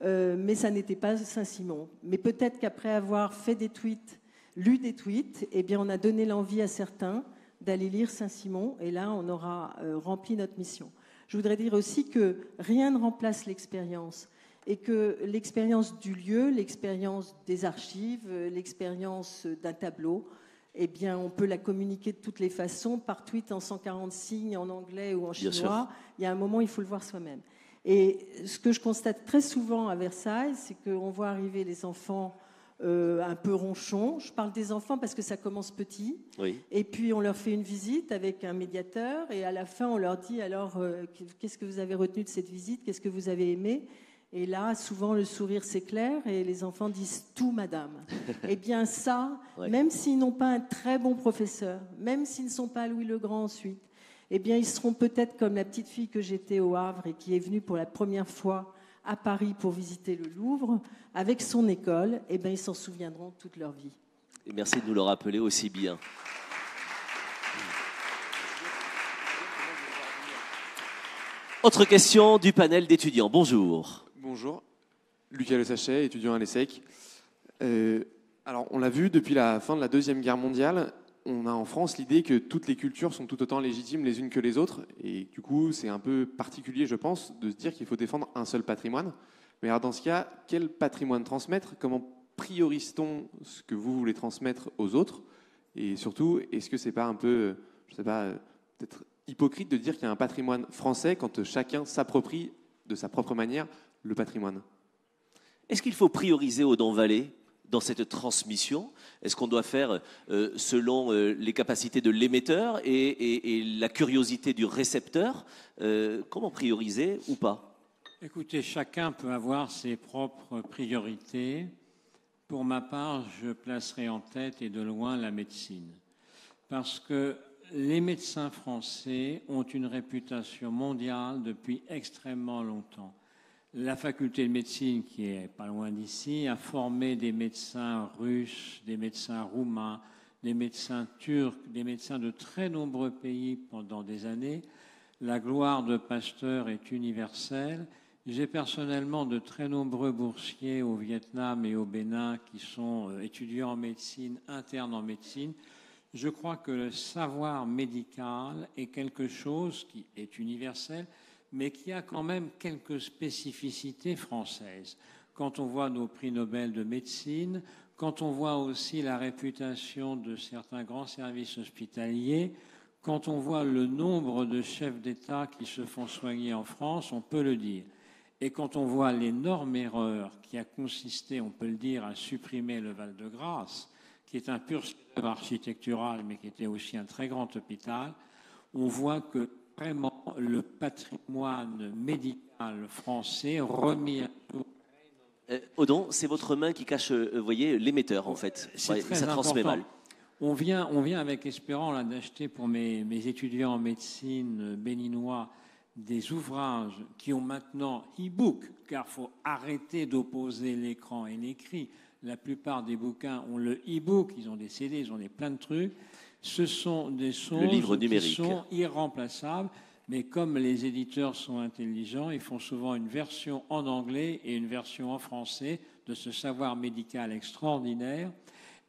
mais ça n'était pas Saint-Simon. Mais peut-être qu'après avoir fait des tweets, lu des tweets, eh bien on a donné l'envie à certains d'aller lire Saint-Simon, et là on aura rempli notre mission. Je voudrais dire aussi que rien ne remplace l'expérience et que l'expérience du lieu, l'expérience des archives, l'expérience d'un tableau, eh bien, on peut la communiquer de toutes les façons, par tweet en 140 signes, en anglais ou en chinois. Il y a un moment, il faut le voir soi-même. Et ce que je constate très souvent à Versailles, c'est qu'on voit arriver les enfants un peu ronchons. Je parle des enfants parce que ça commence petit. Et puis on leur fait une visite avec un médiateur et à la fin on leur dit alors qu'est-ce que vous avez retenu de cette visite, qu'est-ce que vous avez aimé? Et là souvent le sourire s'éclaire et les enfants disent tout madame. Eh bien ça, même s'ils n'ont pas un très bon professeur, même s'ils ne sont pas Louis le Grand ensuite, eh bien ils seront peut-être comme la petite fille que j'étais au Havre et qui est venue pour la première fois à Paris pour visiter le Louvre, avec son école, eh bien, ils s'en souviendront toute leur vie. Et merci de nous le rappeler aussi bien. Autre question du panel d'étudiants. Bonjour. Bonjour. Lucas Le Sachet, étudiant à l'ESSEC. Alors, on l'a vu, depuis la fin de la Deuxième Guerre mondiale, on a en France l'idée que toutes les cultures sont tout autant légitimes les unes que les autres. Et du coup, c'est un peu particulier, je pense, de se dire qu'il faut défendre un seul patrimoine. Mais alors, dans ce cas, quel patrimoine transmettre? Comment priorise-t-on ce que vous voulez transmettre aux autres? Et surtout, est-ce que c'est pas un peu, je sais pas, peut-être hypocrite de dire qu'il y a un patrimoine français quand chacun s'approprie de sa propre manière le patrimoine? Est-ce qu'il faut prioriser Audon-Vallée dans cette transmission? Est-ce qu'on doit faire selon les capacités de l'émetteur et la curiosité du récepteur? Comment prioriser ou pas? Écoutez, chacun peut avoir ses propres priorités. Pour ma part, je placerai en tête et de loin la médecine. Parce que les médecins français ont une réputation mondiale depuis extrêmement longtemps. La faculté de médecine, qui est pas loin d'ici, a formé des médecins russes, des médecins roumains, des médecins turcs, des médecins de très nombreux pays pendant des années. La gloire de Pasteur est universelle. J'ai personnellement de très nombreux boursiers au Vietnam et au Bénin qui sont étudiants en médecine, internes en médecine. Je crois que le savoir médical est quelque chose qui est universel, mais qui a quand même quelques spécificités françaises. Quand on voit nos prix Nobel de médecine, quand on voit aussi la réputation de certains grands services hospitaliers, quand on voit le nombre de chefs d'État qui se font soigner en France, on peut le dire. Et quand on voit l'énorme erreur qui a consisté, on peut le dire, à supprimer le Val-de-Grâce, qui est un pur chef-d'œuvre architectural, mais qui était aussi un très grand hôpital, on voit que vraiment le patrimoine médical français remis à jour. Odon, c'est votre main qui cache, vous voyez, l'émetteur en fait. C'est très ça transmet important. mal. On vient avec Espérant là, d'acheter pour mes étudiants en médecine béninois des ouvrages qui ont maintenant e-book, car il faut arrêter d'opposer l'écran et l'écrit. La plupart des bouquins ont le e-book, ils ont des CD, ils ont plein de trucs. Ce sont des choses qui sont irremplaçables. Mais comme les éditeurs sont intelligents, ils font souvent une version en anglais et une version en français de ce savoir médical extraordinaire.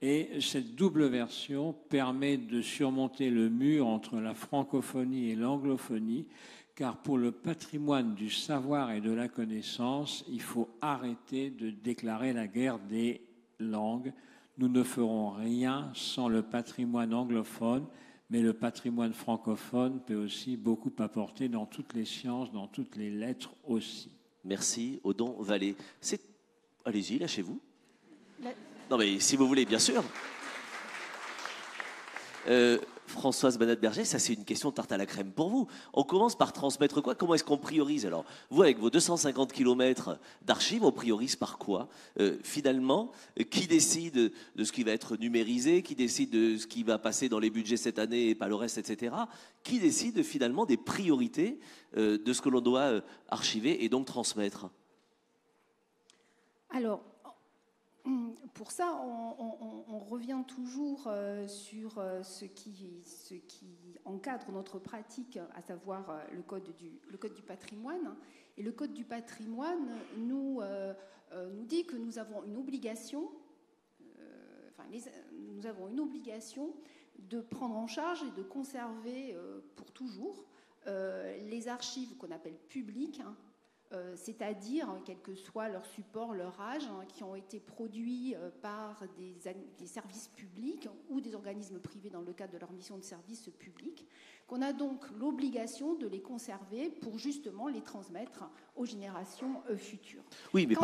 Et cette double version permet de surmonter le mur entre la francophonie et l'anglophonie, car pour le patrimoine du savoir et de la connaissance, il faut arrêter de déclarer la guerre des langues. Nous ne ferons rien sans le patrimoine anglophone. Mais le patrimoine francophone peut aussi beaucoup apporter dans toutes les sciences, dans toutes les lettres aussi. Merci, Odon Vallée. Allez-y, lâchez-vous. Non mais si vous voulez, bien sûr. Françoise Banat-Berger, ça c'est une question de tarte à la crème pour vous. On commence par transmettre quoi? Comment est-ce qu'on priorise? Alors, vous, avec vos 250 km d'archives, on priorise par quoi? Finalement, qui décide de ce qui va être numérisé? Qui décide de ce qui va passer dans les budgets cette année et pas le reste, etc. Qui décide finalement des priorités de ce que l'on doit archiver et donc transmettre? Alors, pour ça, on revient toujours sur ce qui encadre notre pratique, à savoir le code du patrimoine. Et le code du patrimoine nous dit que nous avons une obligation, de prendre en charge et de conserver pour toujours les archives qu'on appelle publiques, c'est-à-dire, quel que soit leur support, leur âge, qui ont été produits par des services publics ou des organismes privés dans le cadre de leur mission de service public, qu'on a donc l'obligation de les conserver pour justement les transmettre aux générations futures. Oui, mais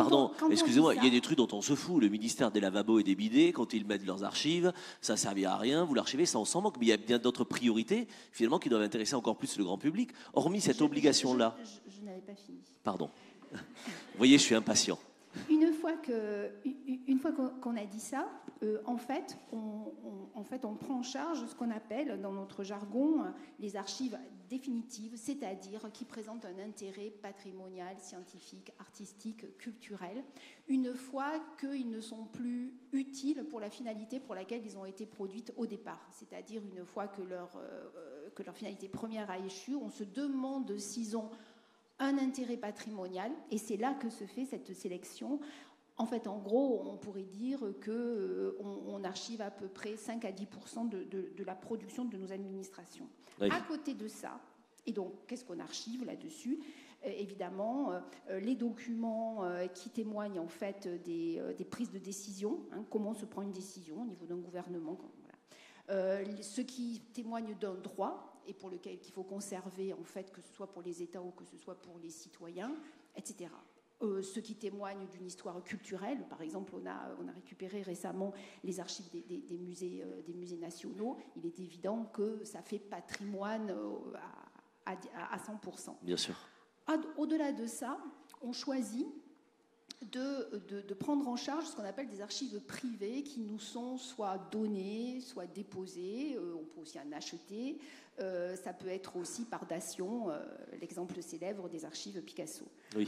excusez-moi, il y a des trucs dont on se fout. Le ministère des lavabos et des bidets, quand ils mettent leurs archives, ça ne servira à rien, vous l'archivez, ça on s'en manque. Mais il y a bien d'autres priorités, finalement, qui doivent intéresser encore plus le grand public, hormis cette obligation-là. Je n'avais pas fini. Pardon. Vous voyez, je suis impatient. Une fois qu'on a dit ça, en fait, on prend en charge ce qu'on appelle, dans notre jargon, les archives définitives, c'est-à-dire qui présentent un intérêt patrimonial, scientifique, artistique, culturel, une fois qu'ils ne sont plus utiles pour la finalité pour laquelle ils ont été produites au départ. C'est-à-dire une fois que leur finalité première a échu, on se demande s'ils ont un intérêt patrimonial, et c'est là que se fait cette sélection. En fait, en gros, on pourrait dire qu'on archive à peu près 5 à 10% de la production de nos administrations. Oui. À côté de ça, et donc, qu'est-ce qu'on archive là-dessus? Évidemment, les documents qui témoignent en fait des prises de décision, comment se prend une décision au niveau d'un gouvernement, voilà. Ce qui témoigne d'un droit, et pour lequel il faut conserver, en fait, que ce soit pour les États ou que ce soit pour les citoyens, etc. Ce qui témoigne d'une histoire culturelle. Par exemple, on a récupéré récemment les archives des musées nationaux. Il est évident que ça fait patrimoine à 100%. Bien sûr. Au-delà de ça, on choisit de prendre en charge ce qu'on appelle des archives privées qui nous sont soit données, soit déposées. On peut aussi en acheter. Ça peut être aussi par dation, l'exemple célèbre des archives Picasso. Oui.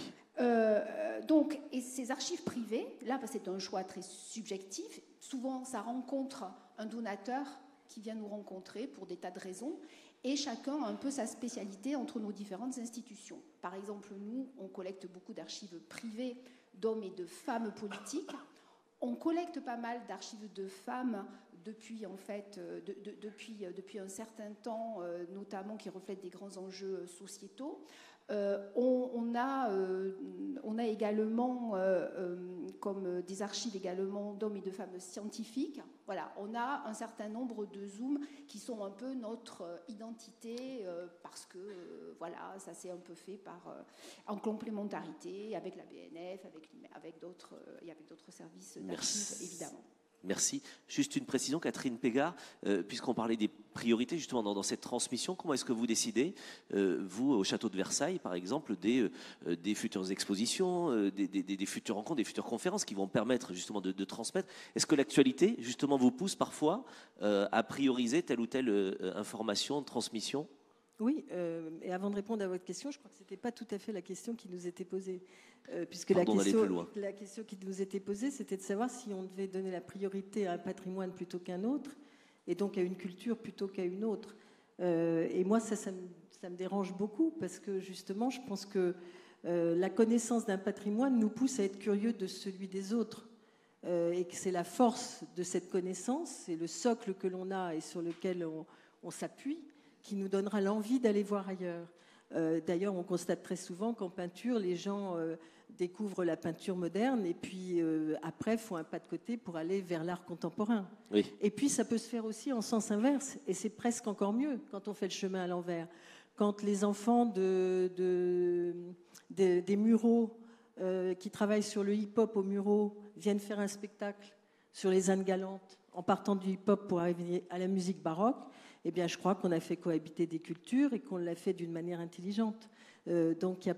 Donc, et ces archives privées, là, c'est un choix très subjectif. Souvent, ça rencontre un donateur qui vient nous rencontrer pour des tas de raisons, et chacun a un peu sa spécialité entre nos différentes institutions. Par exemple, nous, on collecte beaucoup d'archives privées d'hommes et de femmes politiques. On collecte pas mal d'archives de femmes depuis, en fait, depuis un certain temps, notamment qui reflètent des grands enjeux sociétaux. On a également, comme des archives également d'hommes et de femmes scientifiques. Voilà, on a un certain nombre de zooms qui sont un peu notre identité parce que voilà, ça s'est un peu fait en complémentarité avec la BNF, avec d'autres services d'archives, évidemment. Merci. Juste une précision, Catherine Pégard, puisqu'on parlait des priorités justement dans cette transmission, comment est-ce que vous décidez, vous, au château de Versailles, par exemple, des futures expositions, des futures rencontres, des futures conférences qui vont permettre justement de transmettre? Est-ce que l'actualité, justement, vous pousse parfois à prioriser telle ou telle information, transmission? Oui, et avant de répondre à votre question, je crois que ce n'était pas tout à fait la question qui nous était posée. Puisque la question qui nous était posée, c'était de savoir si on devait donner la priorité à un patrimoine plutôt qu'à un autre, et donc à une culture plutôt qu'à une autre. Et moi, ça me dérange beaucoup, parce que justement, je pense que la connaissance d'un patrimoine nous pousse à être curieux de celui des autres. Et que c'est la force de cette connaissance, c'est le socle que l'on a et sur lequel on s'appuie, qui nous donnera l'envie d'aller voir ailleurs. D'ailleurs, on constate très souvent qu'en peinture, les gens découvrent la peinture moderne et puis après font un pas de côté pour aller vers l'art contemporain. Oui. Et puis ça peut se faire aussi en sens inverse, et c'est presque encore mieux quand on fait le chemin à l'envers. Quand les enfants des muraux qui travaillent sur le hip-hop aux muraux viennent faire un spectacle sur les Indes galantes en partant du hip-hop pour arriver à la musique baroque, eh bien, je crois qu'on a fait cohabiter des cultures et qu'on l'a fait d'une manière intelligente. Donc, il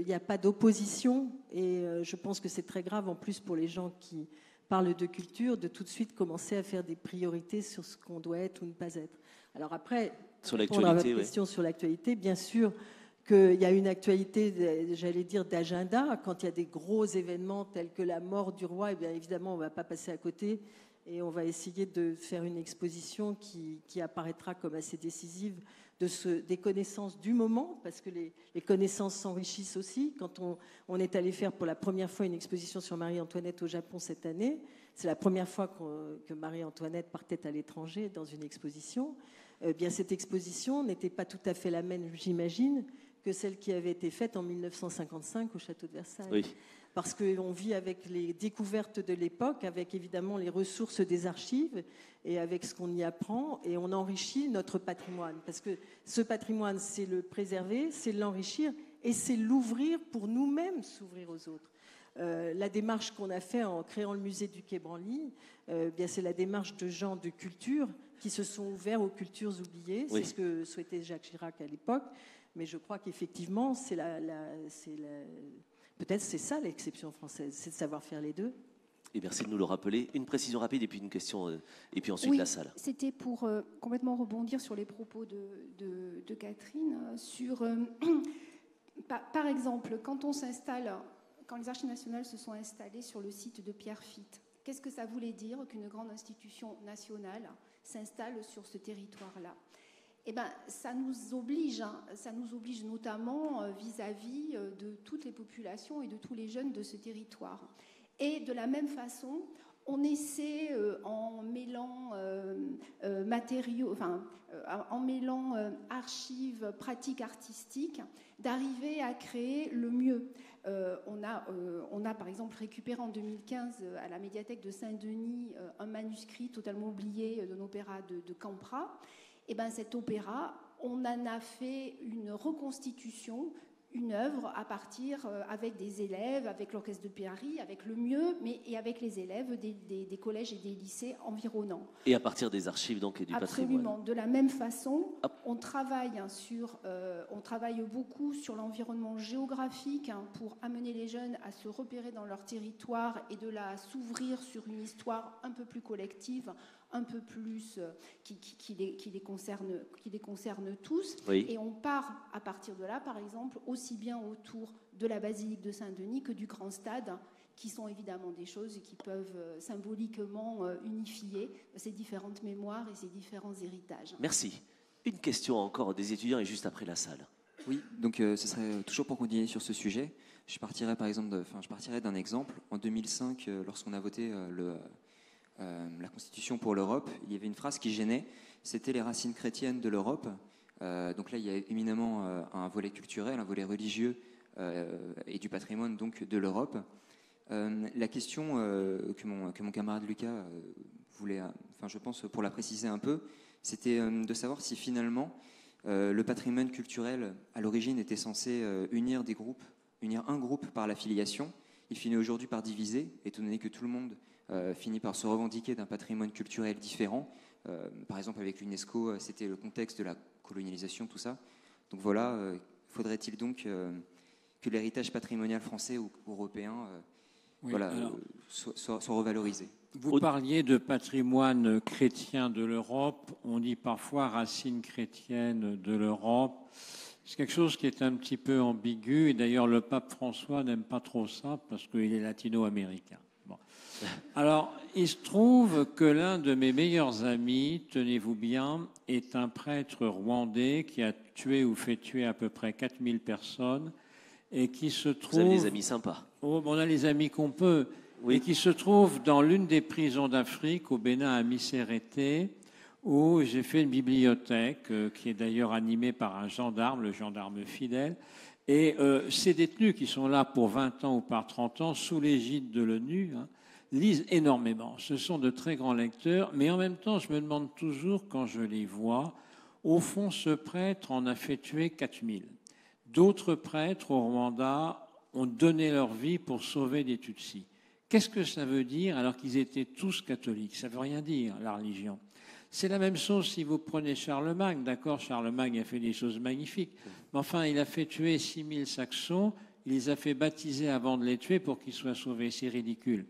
n'y a pas d'opposition. Et je pense que c'est très grave, en plus, pour les gens qui parlent de culture, de tout de suite commencer à faire des priorités sur ce qu'on doit être ou ne pas être. Alors après, sur répondre à votre question sur l'actualité, bien sûr qu'il y a une actualité, j'allais dire, d'agenda. Quand il y a des gros événements tels que la mort du roi, eh bien, évidemment, on ne va pas passer à côté. Et on va essayer de faire une exposition qui apparaîtra comme assez décisive des connaissances du moment, parce que les connaissances s'enrichissent aussi. Quand on est allé faire pour la première fois une exposition sur Marie-Antoinette au Japon cette année, c'est la première fois que Marie-Antoinette partait à l'étranger dans une exposition. Bien, cette exposition n'était pas tout à fait la même, j'imagine, que celle qui avait été faite en 1955 au château de Versailles. Oui. Parce qu'on vit avec les découvertes de l'époque, avec évidemment les ressources des archives et avec ce qu'on y apprend, et on enrichit notre patrimoine. Parce que ce patrimoine, c'est le préserver, c'est l'enrichir et c'est l'ouvrir pour nous-mêmes s'ouvrir aux autres. La démarche qu'on a faite en créant le musée du Quai Branly, bien c'est la démarche de gens de culture qui se sont ouverts aux cultures oubliées. Oui. C'est ce que souhaitait Jacques Chirac à l'époque. Mais je crois qu'effectivement, peut-être c'est ça l'exception française, c'est de savoir faire les deux. Et merci de nous le rappeler. Une précision rapide et puis une question, et puis ensuite oui, la salle. C'était pour complètement rebondir sur les propos de Catherine. Par exemple, quand les Archives nationales se sont installées sur le site de Pierrefitte, qu'est-ce que ça voulait dire qu'une grande institution nationale s'installe sur ce territoire-là ? Eh ben, ça nous oblige notamment vis-à-vis de toutes les populations et de tous les jeunes de ce territoire. Et de la même façon, on essaie, en mêlant archives, pratiques artistiques, d'arriver à créer le mieux. On a par exemple récupéré en 2015 à la médiathèque de Saint-Denis un manuscrit totalement oublié d'un opéra de Campra. Et ben cet opéra, on en a fait une reconstitution, une œuvre à partir avec des élèves, avec l'orchestre de Paris, avec le mieux, et avec les élèves des collèges et des lycées environnants. Et à partir des archives donc et du patrimoine. Absolument. De la même façon, on travaille beaucoup sur l'environnement géographique pour amener les jeunes à se repérer dans leur territoire et de s'ouvrir sur une histoire un peu plus collective, un peu plus qui les concerne tous. Oui. Et on part à partir de là, par exemple, aussi bien autour de la basilique de Saint-Denis que du Grand Stade, qui sont évidemment des choses qui peuvent symboliquement unifier ces différentes mémoires et ces différents héritages. Merci. Une question encore des étudiants et juste après la salle. Oui, donc ce serait toujours pour continuer sur ce sujet. Je partirais par exemple, je partirais d'un exemple. En 2005, lorsqu'on a voté la Constitution pour l'Europe, il y avait une phrase qui gênait, c'était les racines chrétiennes de l'Europe. Donc là, il y a éminemment un volet culturel, un volet religieux et du patrimoine donc de l'Europe. La question que mon camarade Lucas voulait, je pense pour la préciser un peu, c'était de savoir si finalement le patrimoine culturel à l'origine était censé unir des groupes, unir un groupe par l'affiliation. Il finit aujourd'hui par diviser, étant donné que tout le monde finit par se revendiquer d'un patrimoine culturel différent. Par exemple, avec l'UNESCO, c'était le contexte de la colonialisation, tout ça. Donc voilà, faudrait-il donc que l'héritage patrimonial français ou européen soit revalorisé? Vous parliez de patrimoine chrétien de l'Europe, on dit parfois racines chrétiennes de l'Europe. C'est quelque chose qui est un petit peu ambigu, et d'ailleurs le pape François n'aime pas trop ça parce qu'il est latino-américain. Bon. Alors, il se trouve que l'un de mes meilleurs amis, tenez-vous bien, est un prêtre rwandais qui a tué ou fait tuer à peu près 4000 personnes et qui se trouve... Vous avez des amis sympas. Oh, on a les amis qu'on peut. Oui. Et qui se trouve dans l'une des prisons d'Afrique, au Bénin, à Missérété, où j'ai fait une bibliothèque qui est d'ailleurs animée par un gendarme, le gendarme fidèle. Et ces détenus qui sont là pour 20 ans ou par 30 ans, sous l'égide de l'ONU, lisent énormément. Ce sont de très grands lecteurs, mais en même temps, je me demande toujours, quand je les vois, au fond, ce prêtre en a fait tuer 4000. D'autres prêtres au Rwanda ont donné leur vie pour sauver des Tutsis. Qu'est-ce que ça veut dire alors qu'ils étaient tous catholiques? Ça ne veut rien dire, la religion. C'est la même chose si vous prenez Charlemagne. D'accord, Charlemagne a fait des choses magnifiques. Mais enfin, il a fait tuer 6000 Saxons. Il les a fait baptiser avant de les tuer pour qu'ils soient sauvés. C'est ridicule.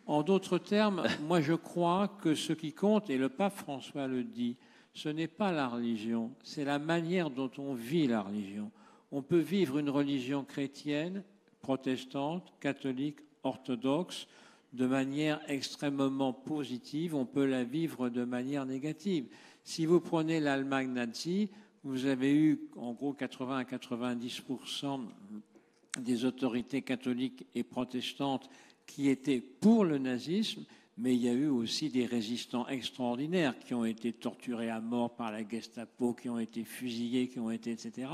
En d'autres termes, moi je crois que ce qui compte, et le pape François le dit, ce n'est pas la religion, c'est la manière dont on vit la religion. On peut vivre une religion chrétienne, protestante, catholique, orthodoxe, de manière extrêmement positive, on peut la vivre de manière négative. Si vous prenez l'Allemagne nazie, vous avez eu en gros 80 à 90% des autorités catholiques et protestantes qui étaient pour le nazisme, mais il y a eu aussi des résistants extraordinaires qui ont été torturés à mort par la Gestapo, qui ont été fusillés, qui ont été, etc.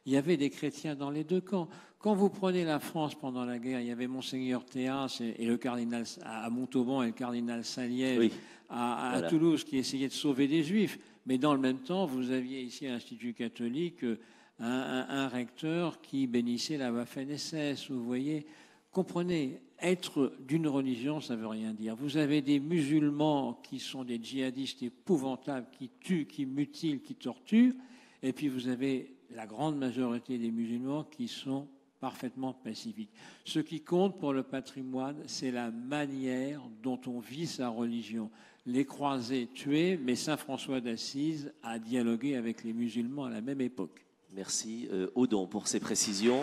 Il y avait des chrétiens dans les deux camps. Quand vous prenez la France pendant la guerre, il y avait Monseigneur Théas et le cardinal à Montauban et le cardinal Saliège oui. à Toulouse qui essayaient de sauver des Juifs. Mais dans le même temps, vous aviez ici à l'Institut catholique un recteur qui bénissait la Waffen-SS. Vous voyez, comprenez, être d'une religion, ça ne veut rien dire. Vous avez des musulmans qui sont des djihadistes épouvantables, qui tuent, qui mutilent, qui torturent, et puis vous avez la grande majorité des musulmans qui sont parfaitement pacifiques. Ce qui compte pour le patrimoine, c'est la manière dont on vit sa religion. Les croisés tués, mais saint François d'Assise a dialogué avec les musulmans à la même époque. Merci Odon pour ces précisions.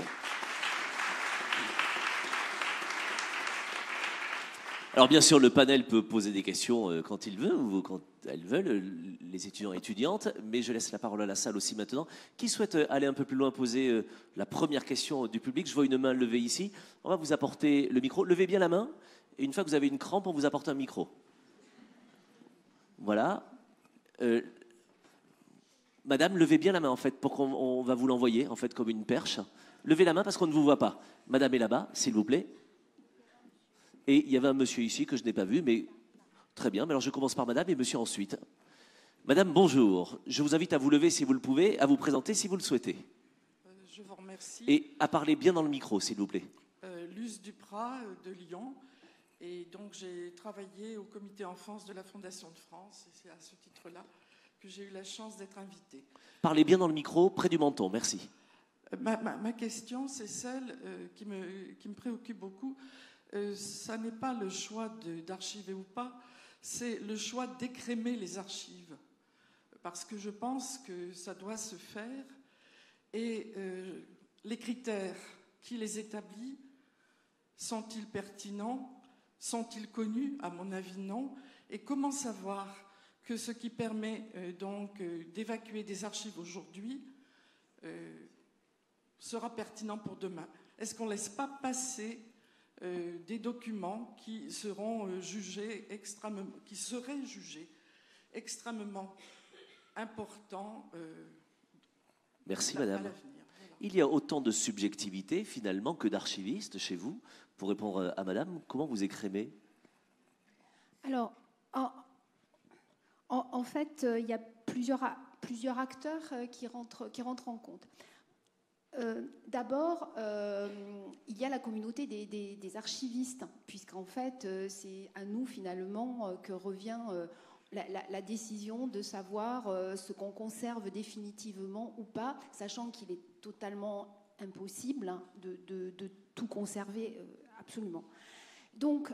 Alors bien sûr, le panel peut poser des questions quand il veut ou quand elles veulent, les étudiants et étudiantes, mais je laisse la parole à la salle aussi maintenant. Qui souhaite aller un peu plus loin, poser la première question du public? Je vois une main levée ici. On va vous apporter le micro. Levez bien la main. Et une fois que vous avez une crampe, on vous apporte un micro. Voilà. Madame, levez bien la main, en fait, pour qu'on va vous l'envoyer, en fait, comme une perche. Levez la main parce qu'on ne vous voit pas. Madame est là-bas, s'il vous plaît. Et il y avait un monsieur ici que je n'ai pas vu, mais très bien. Mais alors je commence par madame et monsieur ensuite. Madame, bonjour. Je vous invite à vous lever si vous le pouvez, à vous présenter si vous le souhaitez. Je vous remercie. Et à parler bien dans le micro, s'il vous plaît. Luce Duprat de Lyon. Et donc j'ai travaillé au comité enfance de la Fondation de France. Et c'est à ce titre-là que j'ai eu la chance d'être invitée. Parlez bien dans le micro, près du menton. Merci. Ma question, c'est celle qui me préoccupe beaucoup. Ça n'est pas le choix d'archiver ou pas, c'est le choix d'écrémer les archives. Parce que je pense que ça doit se faire. Et les critères qui les établissent Sont-ils pertinents? Sont-ils connus? À mon avis, non. Et comment savoir que ce qui permet donc d'évacuer des archives aujourd'hui sera pertinent pour demain? Est-ce qu'on ne laisse pas passer des documents qui seront jugés extrêmement importants? Merci Madame. Il y a autant de subjectivité finalement que d'archivistes chez vous. Pour répondre à Madame, comment vous écrémez? Alors, en fait, il y a plusieurs acteurs qui rentrent en compte. D'abord, il y a la communauté des archivistes, puisqu'en fait, c'est à nous finalement que revient la décision de savoir ce qu'on conserve définitivement ou pas, sachant qu'il est totalement impossible de tout conserver absolument. Donc,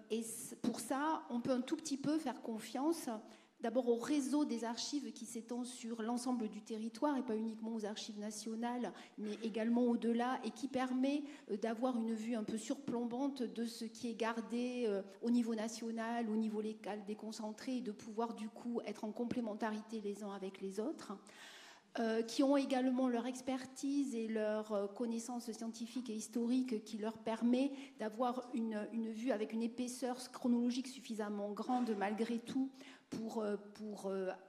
et pour ça, on peut un tout petit peu faire confiance d'abord au réseau des archives qui s'étend sur l'ensemble du territoire et pas uniquement aux archives nationales, mais également au-delà, et qui permet d'avoir une vue un peu surplombante de ce qui est gardé au niveau national, au niveau local déconcentré, et de pouvoir du coup être en complémentarité les uns avec les autres. Qui ont également leur expertise et leur connaissance scientifique et historique qui leur permet d'avoir une vue avec une épaisseur chronologique suffisamment grande malgré tout pour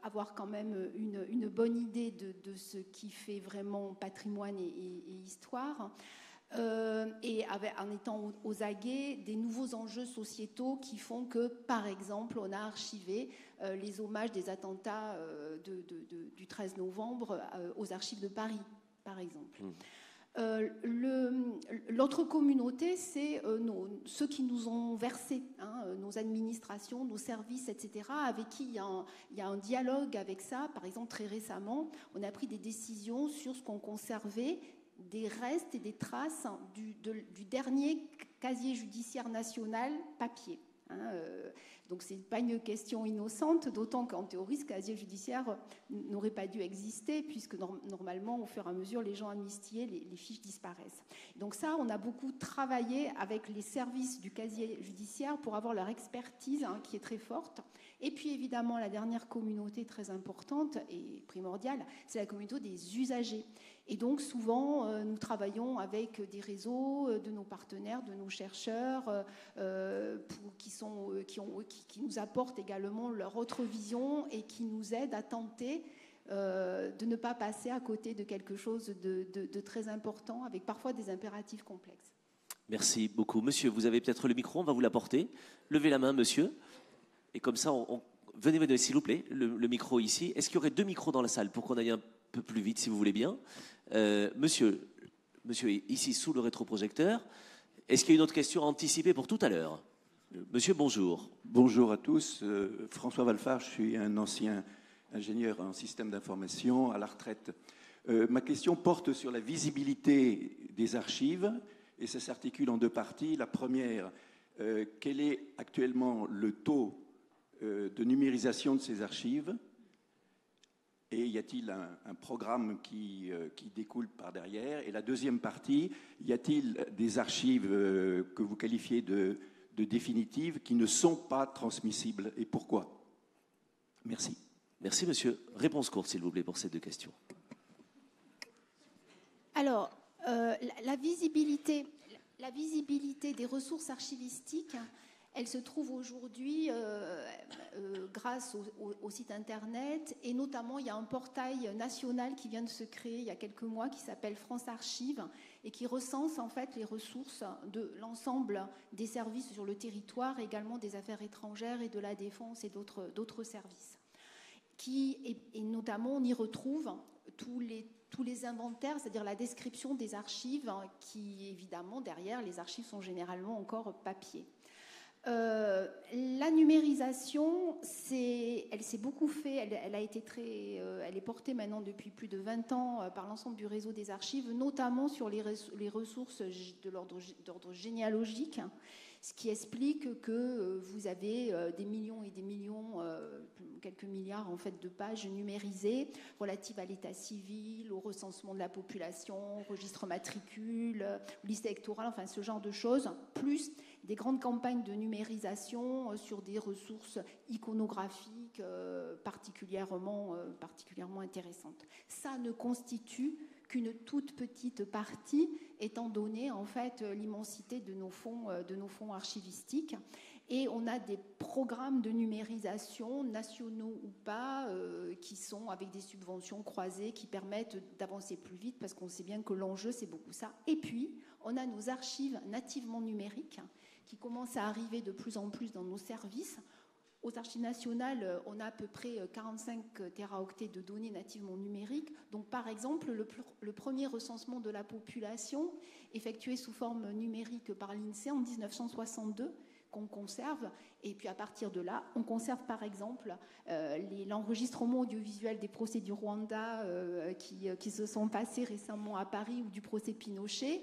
avoir quand même une bonne idée de ce qui fait vraiment patrimoine et histoire. Et en étant aux aguets des nouveaux enjeux sociétaux qui font que, par exemple, on a archivé les hommages des attentats du 13 novembre aux archives de Paris, par exemple. L'autre communauté, c'est ceux qui nous ont versé, nos administrations, nos services, etc., avec qui il y a un dialogue avec ça. Par exemple, très récemment, on a pris des décisions sur ce qu'on conservait, des restes et des traces du dernier casier judiciaire national papier. Donc ce n'est pas une question innocente, d'autant qu'en théorie, ce casier judiciaire n'aurait pas dû exister, puisque normalement, au fur et à mesure, les gens amnistiés, les fiches disparaissent. Donc ça, on a beaucoup travaillé avec les services du casier judiciaire pour avoir leur expertise qui est très forte. Et puis évidemment, la dernière communauté très importante et primordiale, c'est la communauté des usagers. Et donc souvent, nous travaillons avec des réseaux de nos partenaires, de nos chercheurs, qui nous apportent également leur autre vision et qui nous aident à tenter de ne pas passer à côté de quelque chose de très important, avec parfois des impératifs complexes. Merci beaucoup. Monsieur, vous avez peut-être le micro, on va vous l'apporter. Levez la main, monsieur. Et comme ça, venez, s'il vous plaît, le micro ici. Est-ce qu'il y aurait 2 micros dans la salle pour qu'on aille un peu plus vite, si vous voulez bien? Monsieur est ici sous le rétroprojecteur. Est-ce qu'il y a une autre question anticipée pour tout à l'heure? Monsieur, bonjour. Bonjour à tous. François Valfard, je suis un ancien ingénieur en système d'information à la retraite. Ma question porte sur la visibilité des archives et ça s'articule en 2 parties. La première, quel est actuellement le taux de numérisation de ces archives? Et y a-t-il un programme qui découle par derrière? Et la deuxième partie, y a-t-il des archives que vous qualifiez de définitives qui ne sont pas transmissibles et pourquoi? Merci. Merci monsieur. Réponse courte s'il vous plaît pour ces 2 questions. Alors, la visibilité des ressources archivistiques, elle se trouve aujourd'hui grâce au site internet, et notamment il y a un portail national qui vient de se créer il y a quelques mois qui s'appelle France Archives et qui recense en fait les ressources de l'ensemble des services sur le territoire, également des affaires étrangères et de la défense et d'autres services. Et notamment on y retrouve tous les inventaires, c'est-à-dire la description des archives qui évidemment derrière les archives sont généralement encore papier. La numérisation, elle s'est beaucoup fait, elle est portée maintenant depuis plus de 20 ans par l'ensemble du réseau des archives, notamment sur les ressources de d'ordre généalogique, ce qui explique que vous avez des millions et des millions, quelques milliards en fait de pages numérisées relatives à l'état civil, au recensement de la population, au registre matricule, liste électorale, enfin ce genre de choses, plus des grandes campagnes de numérisation sur des ressources iconographiques particulièrement intéressantes. Ça ne constitue qu'une toute petite partie, étant donné en fait l'immensité de nos fonds archivistiques. Et on a des programmes de numérisation, nationaux ou pas, qui sont avec des subventions croisées, qui permettent d'avancer plus vite, parce qu'on sait bien que l'enjeu, c'est beaucoup ça. Et puis, on a nos archives nativement numériques, qui commencent à arriver de plus en plus dans nos services. Aux archives nationales, on a à peu près 45 téraoctets de données nativement numériques. Donc, par exemple, le premier recensement de la population, effectué sous forme numérique par l'INSEE en 1962, qu'on conserve, et puis à partir de là, on conserve par exemple l'enregistrement audiovisuel des procès du Rwanda qui se sont passés récemment à Paris, ou du procès Pinochet,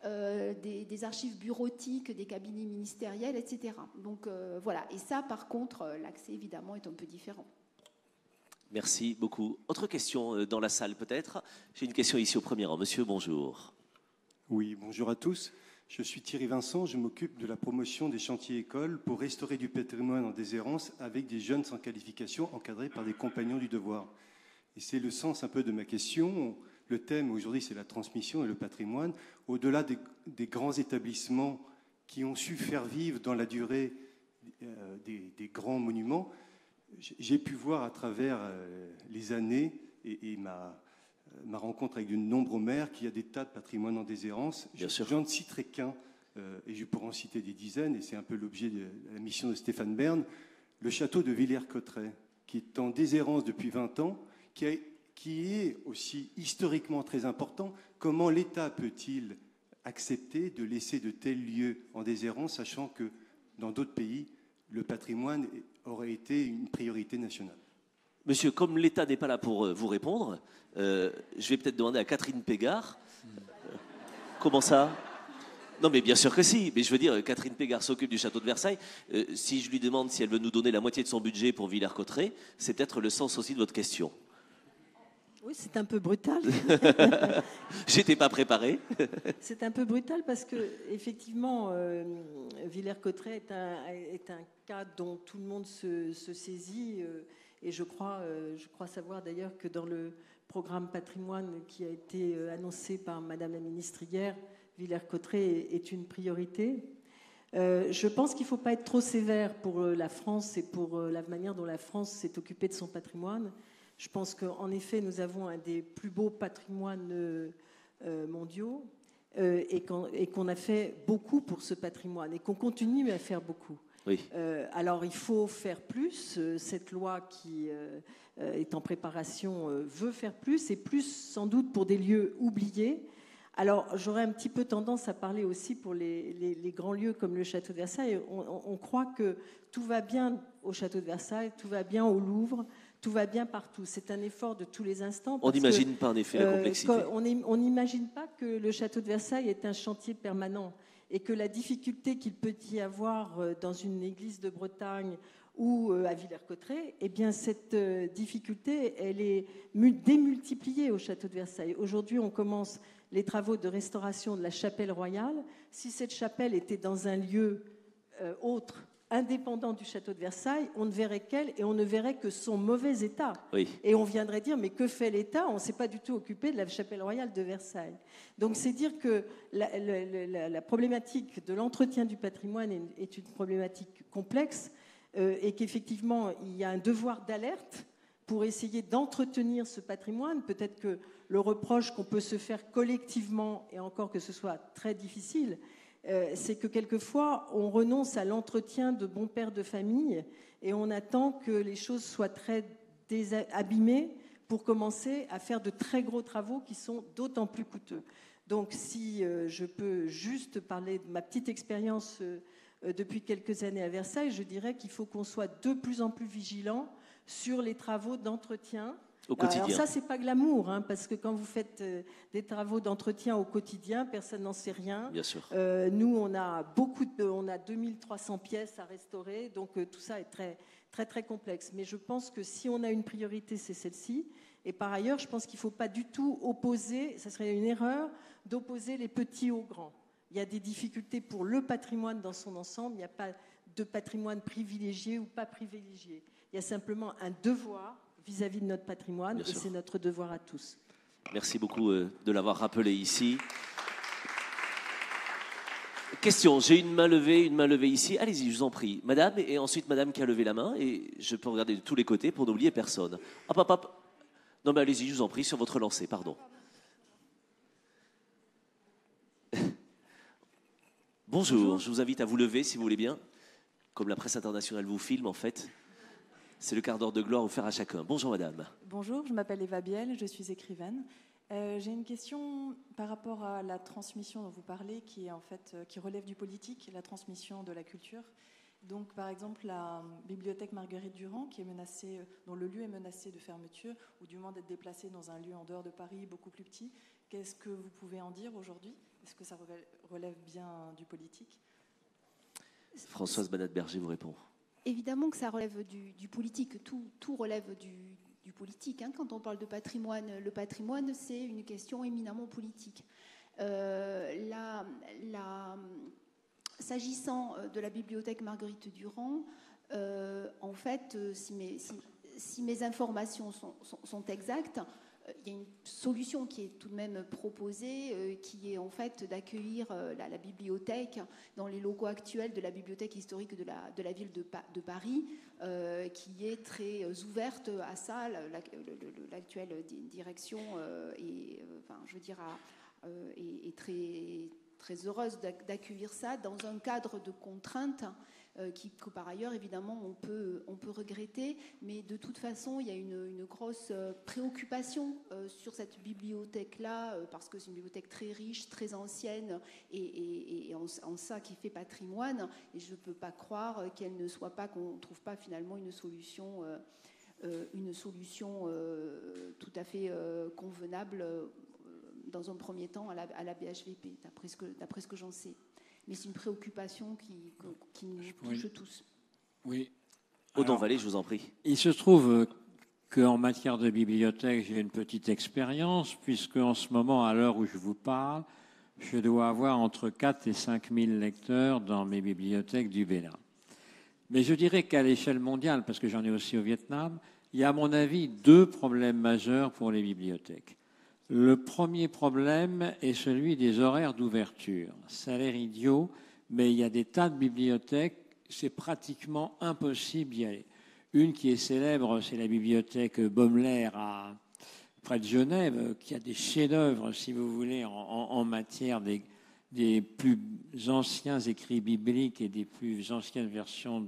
des archives bureautiques, des cabinets ministériels, etc. Donc voilà, et ça par contre, l'accès évidemment est un peu différent. Merci beaucoup. Autre question dans la salle peut-être? J'ai une question ici au premier rang. Monsieur, bonjour. Oui, bonjour à tous. Je suis Thierry Vincent, je m'occupe de la promotion des chantiers écoles pour restaurer du patrimoine en déshérence avec des jeunes sans qualification encadrés par des compagnons du devoir. Et c'est le sens un peu de ma question. Le thème aujourd'hui, c'est la transmission et le patrimoine. Au-delà des grands établissements qui ont su faire vivre dans la durée des grands monuments, j'ai pu voir à travers les années et ma rencontre avec de nombreux maires qu'il y a des tas de patrimoine en déshérence. J'en ne citerai qu'un, et je pourrais en citer des dizaines, et c'est un peu l'objet de la mission de Stéphane Bern, le château de Villers-Cotterêts, qui est en déshérence depuis 20 ans, qui est aussi historiquement très important. Comment l'État peut-il accepter de laisser de tels lieux en déshérence, sachant que dans d'autres pays, le patrimoine aurait été une priorité nationale? Monsieur, comme l'État n'est pas là pour vous répondre, je vais peut-être demander à Catherine Pégard. Comment ça? Non, mais bien sûr que si. Mais je veux dire, Catherine Pégard s'occupe du château de Versailles. Si je lui demande si elle veut nous donner la moitié de son budget pour Villers-Cotterêts, c'est peut-être le sens aussi de votre question. Oui, c'est un peu brutal. J'étais pas préparé. C'est un peu brutal parce que, effectivement, Villers-Cotterêts est un cas dont tout le monde se saisit. Et je crois savoir d'ailleurs que dans le programme patrimoine qui a été annoncé par Madame la ministre hier, Villers-Cotterêts est une priorité. Je pense qu'il ne faut pas être trop sévère pour la France et pour la manière dont la France s'est occupée de son patrimoine. Je pense qu'en effet, nous avons un des plus beaux patrimoines mondiaux et qu'on a fait beaucoup pour ce patrimoine et qu'on continue à faire beaucoup. Oui. Alors il faut faire plus. Cette loi qui est en préparation veut faire plus, et plus sans doute pour des lieux oubliés. Alors j'aurais un petit peu tendance à parler aussi pour les grands lieux comme le château de Versailles. On croit que tout va bien au château de Versailles, tout va bien au Louvre, tout va bien partout. C'est un effort de tous les instants. On n'imagine pas en effet la complexité. On n'imagine pas que le château de Versailles est un chantier permanent, et que la difficulté qu'il peut y avoir dans une église de Bretagne ou à Villers-Cotterêts, eh bien cette difficulté, elle est démultipliée au château de Versailles. Aujourd'hui, on commence les travaux de restauration de la chapelle royale. Si cette chapelle était dans un lieu autre, indépendant du château de Versailles, on ne verrait qu'elle, et on ne verrait que son mauvais état. Oui. Et on viendrait dire, mais que fait l'État? On ne s'est pas du tout occupé de la chapelle royale de Versailles. Donc c'est dire que la problématique de l'entretien du patrimoine est une problématique complexe, et qu'effectivement, il y a un devoir d'alerte pour essayer d'entretenir ce patrimoine. Peut-être que le reproche qu'on peut se faire collectivement, et encore que ce soit très difficile, c'est que quelquefois, on renonce à l'entretien de bons pères de famille et on attend que les choses soient très abîmées pour commencer à faire de très gros travaux qui sont d'autant plus coûteux. Donc, si je peux juste parler de ma petite expérience depuis quelques années à Versailles. Je dirais qu'il faut qu'on soit de plus en plus vigilant sur les travaux d'entretien. Au quotidien. Alors ça, c'est pas glamour, hein, parce que quand vous faites des travaux d'entretien au quotidien, personne n'en sait rien. Bien sûr. Nous, on a on a 2300 pièces à restaurer, donc tout ça est très, très, très complexe. Mais je pense que si on a une priorité, c'est celle-ci. Et par ailleurs, je pense qu'il ne faut pas du tout opposer, ça serait une erreur, d'opposer les petits aux grands. Il y a des difficultés pour le patrimoine dans son ensemble, il n'y a pas de patrimoine privilégié ou pas privilégié. Il y a simplement un devoir vis-à-vis de notre patrimoine, et c'est notre devoir à tous. Merci beaucoup de l'avoir rappelé ici. Question, j'ai une main levée ici. Allez-y, je vous en prie. Madame, et ensuite madame qui a levé la main, et je peux regarder de tous les côtés pour n'oublier personne. Hop, hop, hop. Non, mais allez-y, je vous en prie, sur votre lancée, pardon. Bonjour, je vous invite à vous lever si vous voulez bien. Comme la presse internationale vous filme, en fait. C'est le quart d'heure de gloire offert à chacun. Bonjour madame. Bonjour, je m'appelle Eva Biel, je suis écrivaine. J'ai une question par rapport à la transmission dont vous parlez, qui est en fait qui relève du politique, la transmission de la culture. Donc, par exemple, la bibliothèque Marguerite Durand, qui est menacée, dont le lieu est menacé de fermeture, ou du moins d'être déplacé dans un lieu en dehors de Paris, beaucoup plus petit. Qu'est-ce que vous pouvez en dire aujourd'hui? Est-ce que ça relève bien du politique? Françoise Banat-Berger vous répond. Évidemment que ça relève du politique, tout relève du politique. Hein. Quand on parle de patrimoine, le patrimoine, c'est une question éminemment politique. S'agissant de la bibliothèque Marguerite Durand, en fait, si mes informations sont exactes, il y a une solution qui est tout de même proposée, qui est en fait d'accueillir la bibliothèque dans les locaux actuels de la bibliothèque historique de la ville de Paris, qui est très ouverte à ça. L'actuelle direction est très, très heureuse d'accueillir ça dans un cadre de contraintes que par ailleurs, évidemment, on peut regretter. Mais de toute façon, il y a une grosse préoccupation sur cette bibliothèque-là, parce que c'est une bibliothèque très riche, très ancienne, et en ça qui fait patrimoine. Et je ne peux pas croire qu'elle ne soit pas, qu'on ne trouve pas finalement une solution tout à fait convenable dans un premier temps à la BHVP, d'après ce que j'en sais. Mais c'est une préoccupation qui nous touche tous. Oui. Audon Vallée, je vous en prie. Il se trouve qu'en matière de bibliothèque, j'ai une petite expérience, puisque en ce moment, à l'heure où je vous parle, je dois avoir entre 4 et 5 000 lecteurs dans mes bibliothèques du Bénin. Mais je dirais qu'à l'échelle mondiale, parce que j'en ai aussi au Vietnam, il y a à mon avis 2 problèmes majeurs pour les bibliothèques. Le premier problème est celui des horaires d'ouverture. Ça a l'air idiot, mais il y a des tas de bibliothèques, c'est pratiquement impossible d'y aller. Une qui est célèbre, c'est la bibliothèque Baumler près de Genève, qui a des chefs-d'œuvre, si vous voulez, en matière des plus anciens écrits bibliques et des plus anciennes versions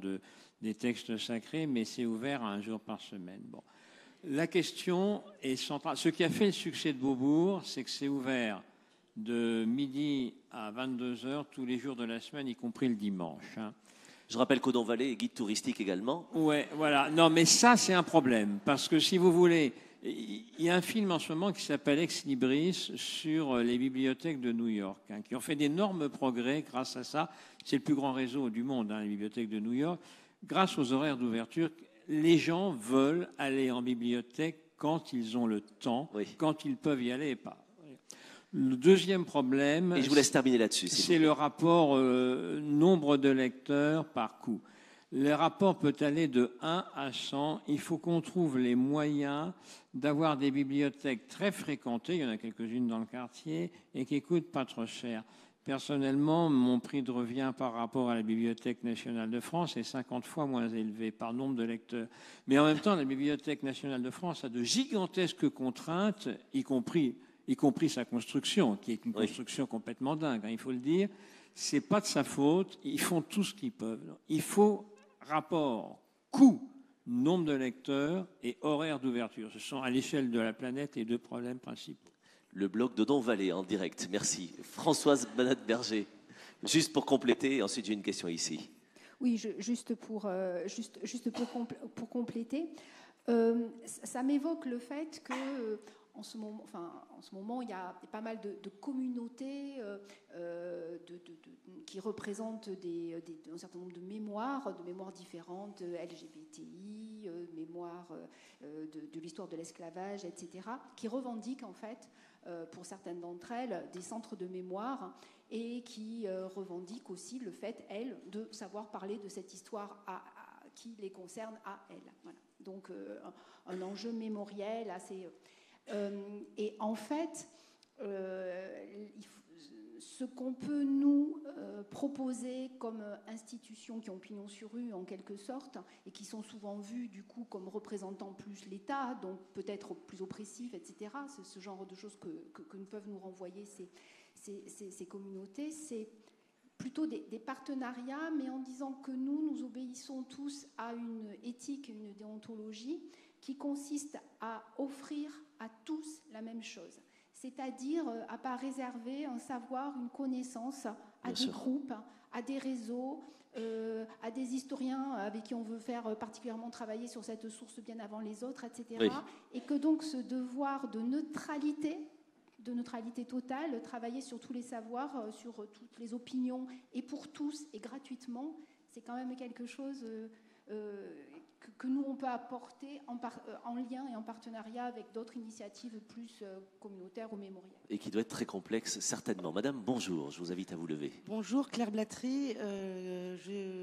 des textes sacrés, mais c'est ouvert un jour par semaine. Bon. La question est centrale. Ce qui a fait le succès de Beaubourg, c'est que c'est ouvert de midi à 22h tous les jours de la semaine, y compris le dimanche. Hein. Je rappelle qu'Audon Vallée est guide touristique également. Ouais, voilà. Non, mais ça, c'est un problème. Parce que si vous voulez, il y a un film en ce moment qui s'appelle Ex Libris sur les bibliothèques de New York, hein, qui ont fait d'énormes progrès grâce à ça. C'est le plus grand réseau du monde, hein, les bibliothèques de New York. Grâce aux horaires d'ouverture, les gens veulent aller en bibliothèque quand ils ont le temps, quand ils peuvent y aller et pas. Le deuxième problème, et je vous laisse terminer là-dessus, c'est le rapport nombre de lecteurs par coût. Le rapport peut aller de 1 à 100. Il faut qu'on trouve les moyens d'avoir des bibliothèques très fréquentées, il y en a quelques-unes dans le quartier, et qui ne coûtent pas trop cher. Personnellement, mon prix de revient par rapport à la Bibliothèque nationale de France est 50 fois moins élevé par nombre de lecteurs. Mais en même temps, la Bibliothèque nationale de France a de gigantesques contraintes, y compris sa construction, qui est une construction complètement dingue, hein, il faut le dire. Ce n'est pas de sa faute, ils font tout ce qu'ils peuvent. Il faut rapport coût, nombre de lecteurs et horaire d'ouverture. Ce sont à l'échelle de la planète les 2 problèmes principaux. Le blog d'Audon Vallée en direct. Merci. Françoise Banat-Berger. Juste pour compléter, ensuite j'ai une question ici. Oui, juste pour compléter, ça m'évoque le fait que en ce moment, il y a pas mal de communautés qui représentent un certain nombre de mémoires différentes, LGBTI, mémoires de l'histoire de l'esclavage, etc., qui revendiquent en fait, pour certaines d'entre elles, des centres de mémoire et qui revendiquent aussi le fait, elles, de savoir parler de cette histoire qui les concerne à elles. Voilà. Donc, un enjeu mémoriel assez... et en fait, ce qu'on peut nous proposer comme institutions qui ont pignon sur rue en quelque sorte et qui sont souvent vues du coup comme représentant plus l'État, donc peut-être plus oppressif, etc. C'est ce genre de choses que nous peuvent nous renvoyer ces communautés. C'est plutôt des partenariats, mais en disant que nous obéissons tous à une éthique, une déontologie qui consiste à offrir à tous la même chose. C'est-à-dire à ne pas réserver un savoir, une connaissance à des groupes, à des réseaux, à des historiens avec qui on veut faire particulièrement travailler sur cette source bien avant les autres, etc. Oui. Et que donc ce devoir de neutralité totale, travailler sur tous les savoirs, sur toutes les opinions, et pour tous, et gratuitement, c'est quand même quelque chose que nous, on peut apporter en lien et en partenariat avec d'autres initiatives plus communautaires ou mémorielles. Et qui doit être très complexe, certainement. Madame, bonjour, je vous invite à vous lever. Bonjour, Claire Blattery.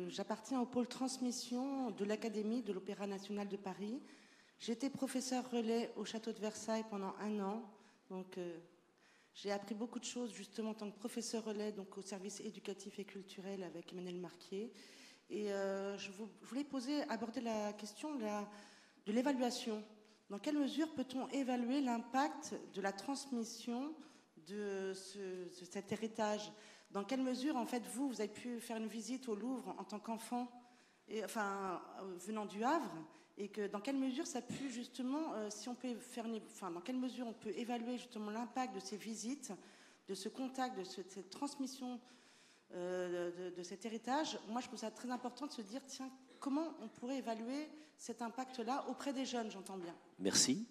J'appartiens au pôle transmission de l'Académie de l'Opéra national de Paris. J'étais professeur relais au château de Versailles pendant 1 an. Donc, j'ai appris beaucoup de choses, justement, en tant que professeur relais, donc au service éducatif et culturel avec Emmanuel Marquier. Et je voulais aborder la question de l'évaluation. Dans quelle mesure peut-on évaluer l'impact de la transmission de cet héritage? Dans quelle mesure, en fait, vous avez pu faire une visite au Louvre en tant qu'enfant, venant du Havre, et que dans quelle mesure ça a pu justement, dans quelle mesure on peut évaluer justement l'impact de ces visites, de ce contact, de cette transmission de cet héritage. Moi, je trouve ça très important de se dire, tiens, comment on pourrait évaluer cet impact-là auprès des jeunes, j'entends bien. Merci.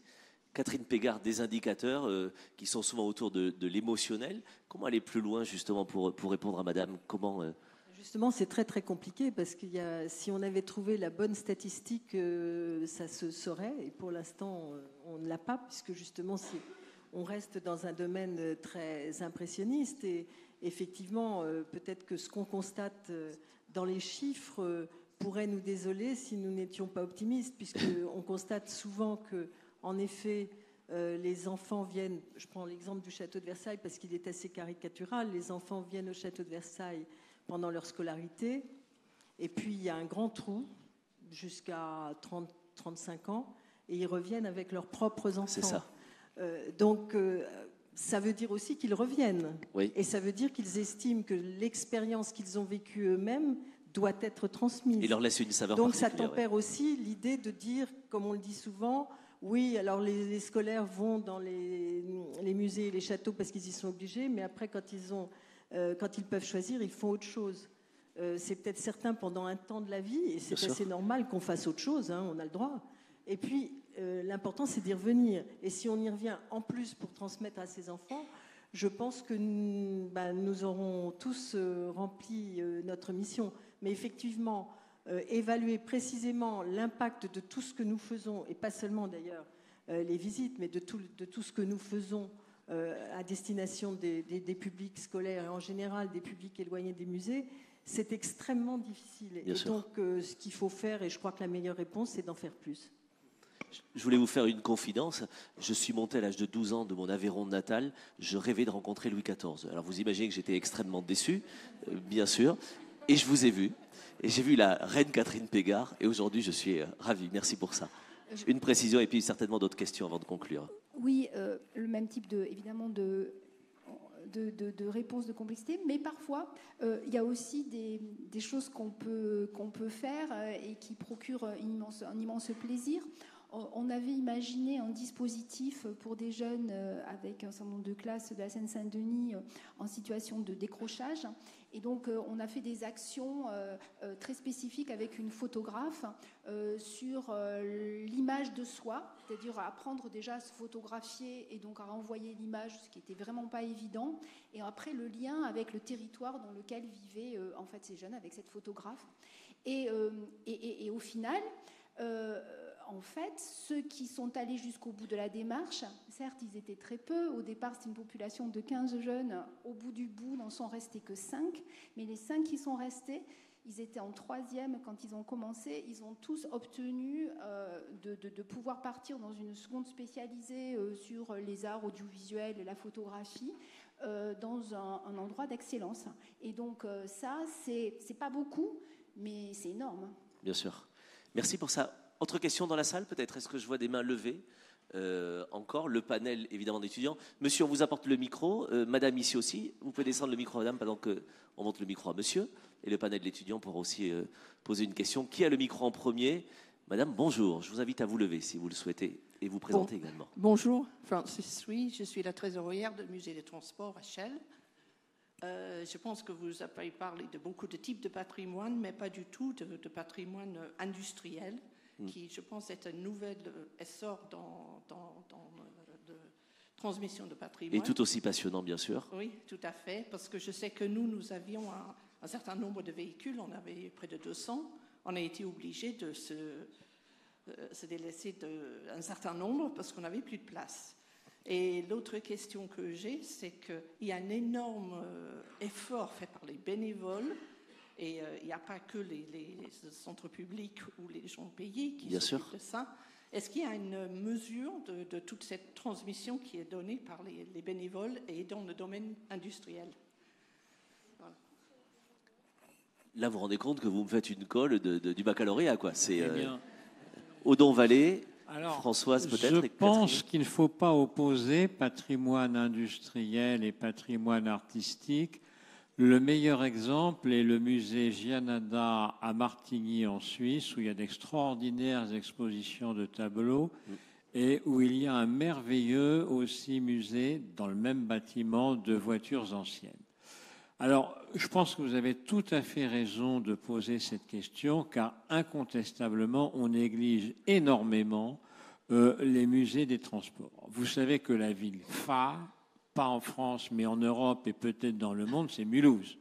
Catherine Pégard, des indicateurs qui sont souvent autour de l'émotionnel. Comment aller plus loin, justement, pour répondre à madame? Comment Justement, c'est très, très compliqué parce que si on avait trouvé la bonne statistique, ça se saurait. Et pour l'instant, on ne l'a pas, puisque justement, on reste dans un domaine très impressionniste. Et effectivement, peut-être que ce qu'on constate dans les chiffres pourrait nous désoler si nous n'étions pas optimistes, puisqu'on constate souvent que, en effet, les enfants viennent, je prends l'exemple du château de Versailles parce qu'il est assez caricatural, les enfants viennent au château de Versailles pendant leur scolarité, et puis il y a un grand trou jusqu'à 30-35 ans, et ils reviennent avec leurs propres enfants. C'est ça. Donc, ça veut dire aussi qu'ils reviennent. Oui. Et ça veut dire qu'ils estiment que l'expérience qu'ils ont vécue eux-mêmes doit être transmise. Il leur laisse une saveur Donc ça particulière, tempère aussi l'idée de dire, comme on le dit souvent, oui, alors les scolaires vont dans les musées et les châteaux parce qu'ils y sont obligés, mais après, quand ils peuvent choisir, ils font autre chose. C'est peut-être certain pendant un temps de la vie, et c'est assez normal qu'on fasse autre chose, hein, on a le droit. Et puis, l'important, c'est d'y revenir. Et si on y revient en plus pour transmettre à ses enfants, je pense que nous aurons tous rempli notre mission. Mais effectivement, évaluer précisément l'impact de tout ce que nous faisons, et pas seulement d'ailleurs les visites, mais de tout ce que nous faisons à destination des publics scolaires et en général des publics éloignés des musées, c'est extrêmement difficile. Bien et sûr. donc, ce qu'il faut faire, et je crois que la meilleure réponse, c'est d'en faire plus. Je voulais vous faire une confidence. Je suis monté à l'âge de 12 ans de mon Aveyron natal. Je rêvais de rencontrer Louis XIV. Alors vous imaginez que j'étais extrêmement déçu, bien sûr. Et je vous ai vu. Et j'ai vu la reine Catherine Pégard. Et aujourd'hui, je suis ravi. Merci pour ça. Une précision et puis certainement d'autres questions avant de conclure. Oui, le même type évidemment de réponse de complexité, mais parfois il y a aussi des choses qu'on peut faire et qui procurent un immense plaisir. on avait imaginé un dispositif pour des jeunes avec un certain nombre de classes de la Seine-Saint-Denis en situation de décrochage. Et donc, on a fait des actions très spécifiques avec une photographe sur l'image de soi, c'est-à-dire à apprendre déjà à se photographier et donc à renvoyer l'image, ce qui n'était vraiment pas évident. Et après, le lien avec le territoire dans lequel vivaient en fait ces jeunes avec cette photographe. Et au final, en fait, ceux qui sont allés jusqu'au bout de la démarche, certes, ils étaient très peu. Au départ, c'était une population de 15 jeunes. Au bout du bout, n'en sont restés que 5. Mais les 5 qui sont restés, ils étaient en 3e quand ils ont commencé. Ils ont tous obtenu de pouvoir partir dans une seconde spécialisée sur les arts audiovisuels et la photographie dans un endroit d'excellence. Et donc ça, c'est pas beaucoup, mais c'est énorme. Bien sûr. Merci pour ça. Autre question dans la salle, peut-être? Est-ce que je vois des mains levées? Encore, le panel, évidemment, d'étudiants. Monsieur, on vous apporte le micro. Madame, ici aussi. Vous pouvez descendre le micro, madame, pendant qu'on monte le micro à monsieur. Et le panel d'étudiants pourra aussi poser une question. Qui a le micro en premier? Madame, bonjour. Je vous invite à vous lever, si vous le souhaitez, et vous présenter également. Bonjour, Francis Sui. Je suis la trésorière du musée des transports à Chelles. Je pense que vous avez parlé de beaucoup de types de patrimoine, mais pas du tout de patrimoine industriel, qui, je pense, est un nouvel essor dans de transmission de patrimoine. Et tout aussi passionnant, bien sûr. Oui, tout à fait, parce que je sais que nous avions un certain nombre de véhicules, on avait près de 200, on a été obligé de se délaisser d'un certain nombre parce qu'on n'avait plus de place. Et l'autre question que j'ai, c'est qu'il y a un énorme effort fait par les bénévoles. Et il n'y a pas que les centres publics ou les gens payés qui s'occupent de ça. Est-ce qu'il y a une mesure de toute cette transmission qui est donnée par les bénévoles et dans le domaine industriel? Voilà. Là, vous vous rendez compte que vous me faites une colle du baccalauréat, quoi. C'est Odon Vallée, Françoise peut-être. Je pense qu'il ne faut pas opposer patrimoine industriel et patrimoine artistique. Le meilleur exemple est le musée Gianada à Martigny en Suisse, où il y a d'extraordinaires expositions de tableaux et où il y a un merveilleux aussi musée dans le même bâtiment de voitures anciennes. Alors, je pense que vous avez tout à fait raison de poser cette question, car incontestablement, on néglige énormément les musées des transports. Vous savez que la ville phare, pas en France, mais en Europe et peut-être dans le monde, c'est Mulhouse,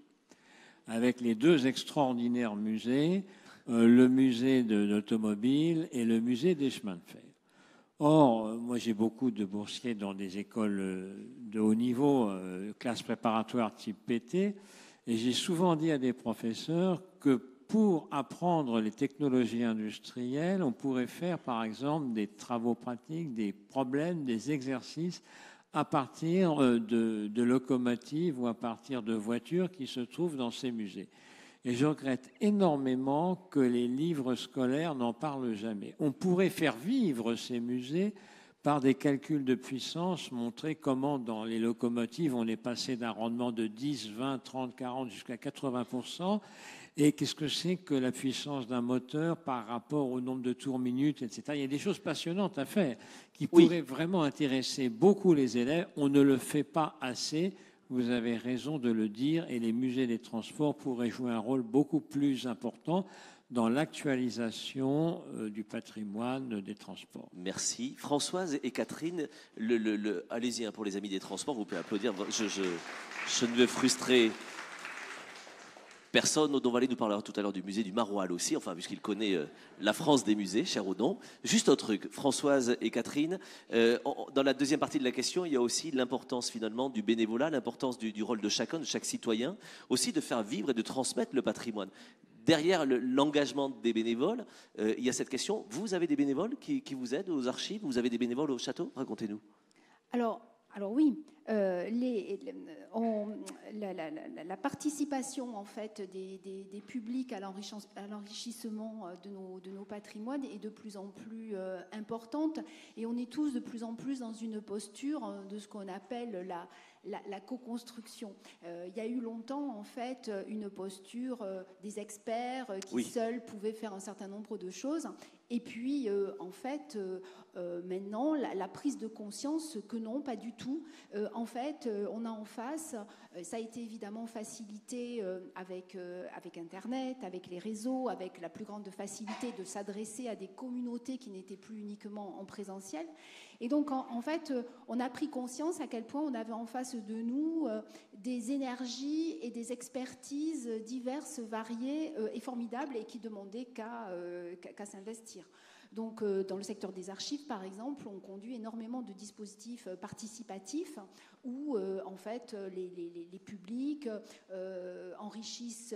avec les 2 extraordinaires musées, le musée de l'automobile et le musée des chemins de fer. Or, moi j'ai beaucoup de boursiers dans des écoles de haut niveau, classes préparatoires type PT, et j'ai souvent dit à des professeurs que pour apprendre les technologies industrielles, on pourrait faire par exemple des travaux pratiques, des problèmes, des exercices à partir de locomotives ou à partir de voitures qui se trouvent dans ces musées. Et je regrette énormément que les livres scolaires n'en parlent jamais. On pourrait faire vivre ces musées par des calculs de puissance, montrer comment dans les locomotives on est passé d'un rendement de 10, 20, 30, 40 jusqu'à 80%. Et qu'est-ce que c'est que la puissance d'un moteur par rapport au nombre de tours minutes, etc. Il y a des choses passionnantes à faire qui pourraient vraiment intéresser beaucoup les élèves. On ne le fait pas assez. Vous avez raison de le dire. Et les musées des transports pourraient jouer un rôle beaucoup plus important dans l'actualisation du patrimoine des transports. Merci. Françoise et Catherine, allez-y pour les amis des transports, vous pouvez applaudir. Je ne veux frustrer personne. Odon Vallée nous parlera tout à l'heure du musée du Maroilles aussi, enfin, puisqu'il connaît la France des musées, cher Odon. Juste un truc, Françoise et Catherine, dans la deuxième partie de la question, il y a aussi l'importance finalement du bénévolat, l'importance du rôle de chacun, de chaque citoyen, aussi de faire vivre et de transmettre le patrimoine. Derrière l'engagement des bénévoles, il y a cette question. Vous avez des bénévoles qui vous aident aux archives? Vous avez des bénévoles au château? Racontez-nous. Alors oui, la participation en fait des publics à l'enrichissement de nos patrimoines est de plus en plus importante, et on est tous de plus en plus dans une posture de ce qu'on appelle la co-construction. Il y a eu longtemps en fait une posture des experts qui seuls pouvaient faire un certain nombre de choses. Et puis, en fait, maintenant, la prise de conscience que non, pas du tout. En fait, on a en face, ça a été évidemment facilité avec Internet, avec les réseaux, avec la plus grande facilité de s'adresser à des communautés qui n'étaient plus uniquement en présentiel. Et donc, en fait, on a pris conscience à quel point on avait en face de nous des énergies et des expertises diverses, variées et formidables et qui demandaient qu'à s'investir. Donc, dans le secteur des archives, par exemple, on conduit énormément de dispositifs participatifs où, en fait, les publics enrichissent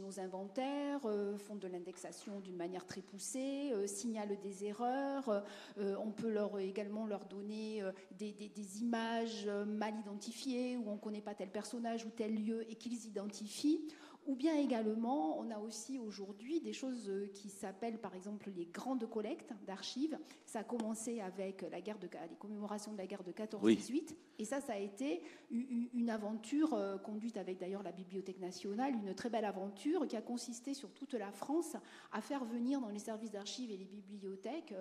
nos inventaires, font de l'indexation d'une manière très poussée, signalent des erreurs. On peut également leur donner des images mal identifiées où on ne connaît pas tel personnage ou tel lieu et qu'ils identifient. Ou bien également, on a aussi aujourd'hui des choses qui s'appellent par exemple les grandes collectes d'archives. Ça a commencé avec les commémorations de la guerre de 14-18. Oui. Et ça a été une aventure conduite avec d'ailleurs la Bibliothèque nationale, une très belle aventure qui a consisté sur toute la France à faire venir dans les services d'archives et les bibliothèques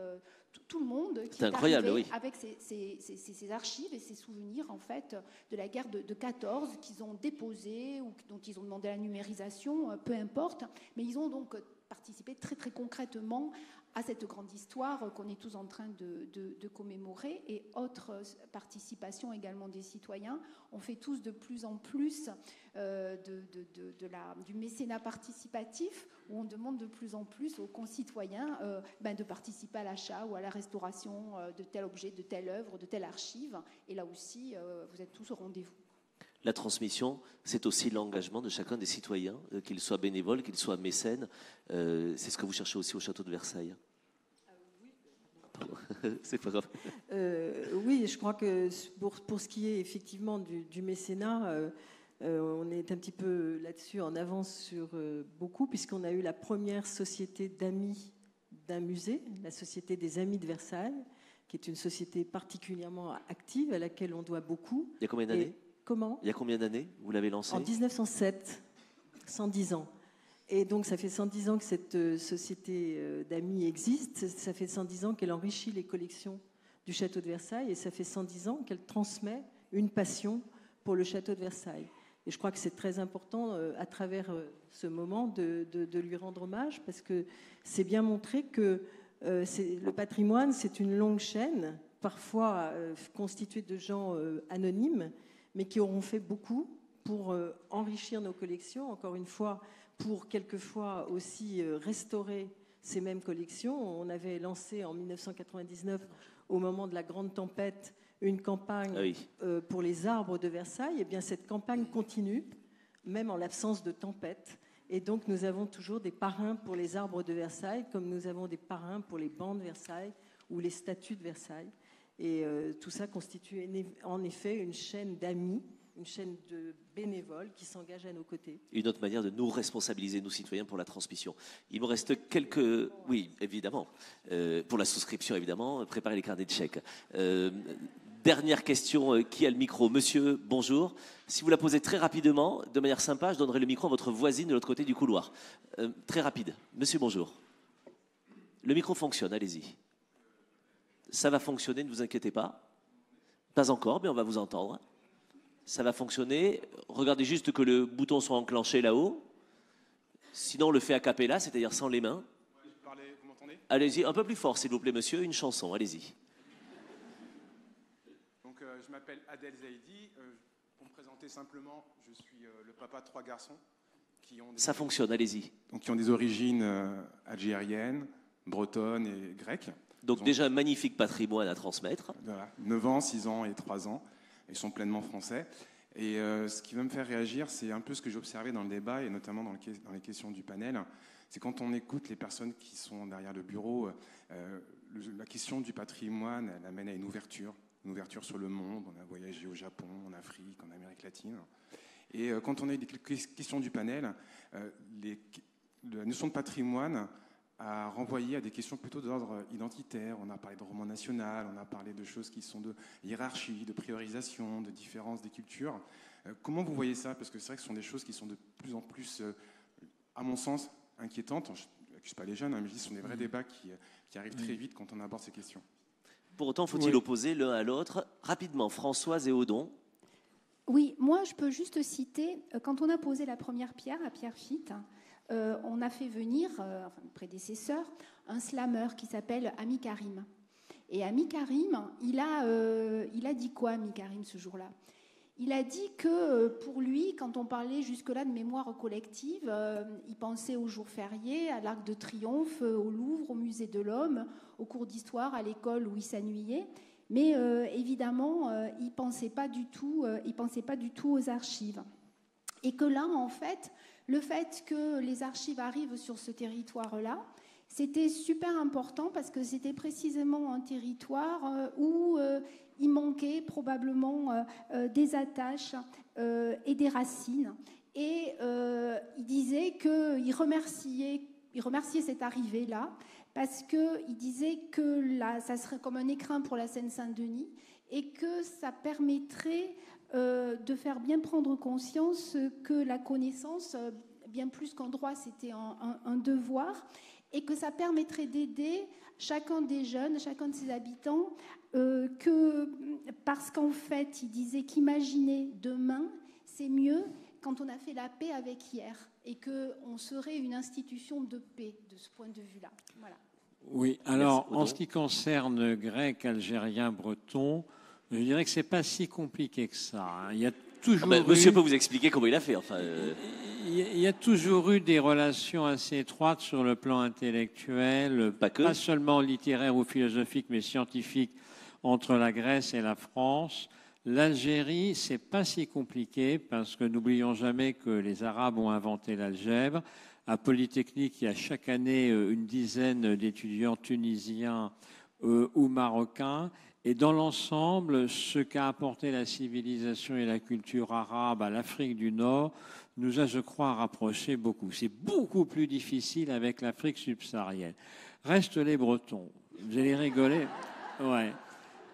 tout le monde qui est incroyable, arrivé oui. avec ces archives et ces souvenirs en fait de la guerre de 14 qu'ils ont déposés ou dont ils ont demandé la numérisation, peu importe, mais ils ont donc participé très très concrètement à cette grande histoire qu'on est tous en train de commémorer, et autre participation également des citoyens. On fait tous de plus en plus du mécénat participatif, où on demande de plus en plus aux concitoyens de participer à l'achat ou à la restauration de tel objet, de telle œuvre, de telle archive. Et là aussi, vous êtes tous au rendez-vous. La transmission, c'est aussi l'engagement de chacun des citoyens, qu'ils soient bénévoles, qu'ils soient mécènes. C'est ce que vous cherchez aussi au château de Versailles. C'est pas grave. Oui, je crois que pour ce qui est effectivement du mécénat, on est un petit peu là-dessus en avance sur beaucoup, puisqu'on a eu la première société d'amis d'un musée, la Société des Amis de Versailles, qui est une société particulièrement active, à laquelle on doit beaucoup. Il y a combien d'années ? Comment ? Il y a combien d'années vous l'avez lancé ? En 1907, 110 ans. Et donc ça fait 110 ans que cette société d'amis existe, ça fait 110 ans qu'elle enrichit les collections du château de Versailles, et ça fait 110 ans qu'elle transmet une passion pour le château de Versailles. Et je crois que c'est très important à travers ce moment de lui rendre hommage, parce que c'est bien montré que le patrimoine, c'est une longue chaîne, parfois constituée de gens anonymes, mais qui auront fait beaucoup pour enrichir nos collections, encore une fois, pour quelquefois aussi restaurer ces mêmes collections. On avait lancé en 1999, au moment de la grande tempête, une campagne pour les arbres de Versailles. Et bien cette campagne continue, même en l'absence de tempête. Et donc nous avons toujours des parrains pour les arbres de Versailles, comme nous avons des parrains pour les bancs de Versailles ou les statues de Versailles. Et tout ça constitue en effet une chaîne d'amis, une chaîne de bénévoles qui s'engagent à nos côtés. Une autre manière de nous responsabiliser, nous citoyens, pour la transmission. Il me reste quelques... Oui, évidemment. Pour la souscription, évidemment. Préparez les carnets de chèques. Dernière question. Qui a le micro ? Monsieur, bonjour. Si vous la posez très rapidement, de manière sympa, je donnerai le micro à votre voisine de l'autre côté du couloir. Très rapide. Monsieur, bonjour. Le micro fonctionne, allez-y. Ça va fonctionner, ne vous inquiétez pas. Pas encore, mais on va vous entendre. Ça va fonctionner. Regardez juste que le bouton soit enclenché là-haut. Sinon, on le fait a cappella, c'est-à-dire sans les mains. Vous m'entendez ? Allez-y, un peu plus fort, s'il vous plaît, monsieur. Une chanson, allez-y. Donc, je m'appelle Adel Zaidi. Pour me présenter simplement, je suis le papa de 3 garçons qui ont... Ça fonctionne, allez-y. Donc, qui ont des origines algériennes, bretonnes et grecques. Donc déjà un magnifique patrimoine à transmettre. Voilà, 9 ans, 6 ans et 3 ans. Ils sont pleinement français. Et ce qui va me faire réagir, c'est un peu ce que j'ai observé dans le débat, et notamment dans les questions du panel. C'est quand on écoute les personnes qui sont derrière le bureau, la question du patrimoine, elle amène à une ouverture sur le monde. On a voyagé au Japon, en Afrique, en Amérique latine. Et quand on a eu des questions du panel, la notion de patrimoine a renvoyé à des questions plutôt d'ordre identitaire. On a parlé de roman national, on a parlé de choses qui sont de hiérarchie, de priorisation, de différence des cultures. Comment vous voyez ça ? Parce que c'est vrai que ce sont des choses qui sont de plus en plus, à mon sens, inquiétantes. j'accuse pas les jeunes, hein, mais je dis ce sont des vrais débats qui arrivent très vite quand on aborde ces questions. Pour autant, faut-il opposer l'un à l'autre? Rapidement, Françoise et Odon. Oui, moi je peux juste citer, quand on a posé la première pierre à Pierrefitte, on a fait venir, enfin le prédécesseur, un slammer qui s'appelle Ami Karim. Et Ami Karim, il a dit quoi, Ami Karim, ce jour-là? Il a dit que pour lui, quand on parlait jusque-là de mémoire collective, il pensait aux jours fériés, à l'Arc de Triomphe, au Louvre, au Musée de l'Homme, aux cours d'histoire, à l'école où il s'ennuyait. Mais évidemment, il ne pensait pas du tout aux archives. Et que là, en fait, le fait que les archives arrivent sur ce territoire-là, c'était super important parce que c'était précisément un territoire où il manquait probablement des attaches et des racines. Et il disait qu'il remerciait cette arrivée-là parce qu'il disait que là, ça serait comme un écrin pour la Seine-Saint-Denis et que ça permettrait de faire bien prendre conscience que la connaissance, bien plus qu'un droit, c'était un devoir, et que ça permettrait d'aider chacun des jeunes, chacun de ses habitants, parce qu'en fait, il disait qu'imaginer demain, c'est mieux quand on a fait la paix avec hier, et qu'on serait une institution de paix de ce point de vue-là. Voilà. Oui, alors en ce qui concerne grec, algérien, breton, je dirais que c'est pas si compliqué que ça. Hein. Il y a toujours Monsieur peut vous expliquer comment il a fait. Enfin, Il y a toujours eu des relations assez étroites sur le plan intellectuel, pas seulement littéraire ou philosophique, mais scientifique, entre la Grèce et la France. L'Algérie, c'est pas si compliqué parce que n'oublions jamais que les Arabes ont inventé l'algèbre. À Polytechnique, il y a chaque année une dizaine d'étudiants tunisiens ou marocains. Et dans l'ensemble, ce qu'a apporté la civilisation et la culture arabe à l'Afrique du Nord nous a, je crois, rapprochés beaucoup. C'est beaucoup plus difficile avec l'Afrique subsaharienne. Restent les Bretons. Vous allez rigoler. Ouais.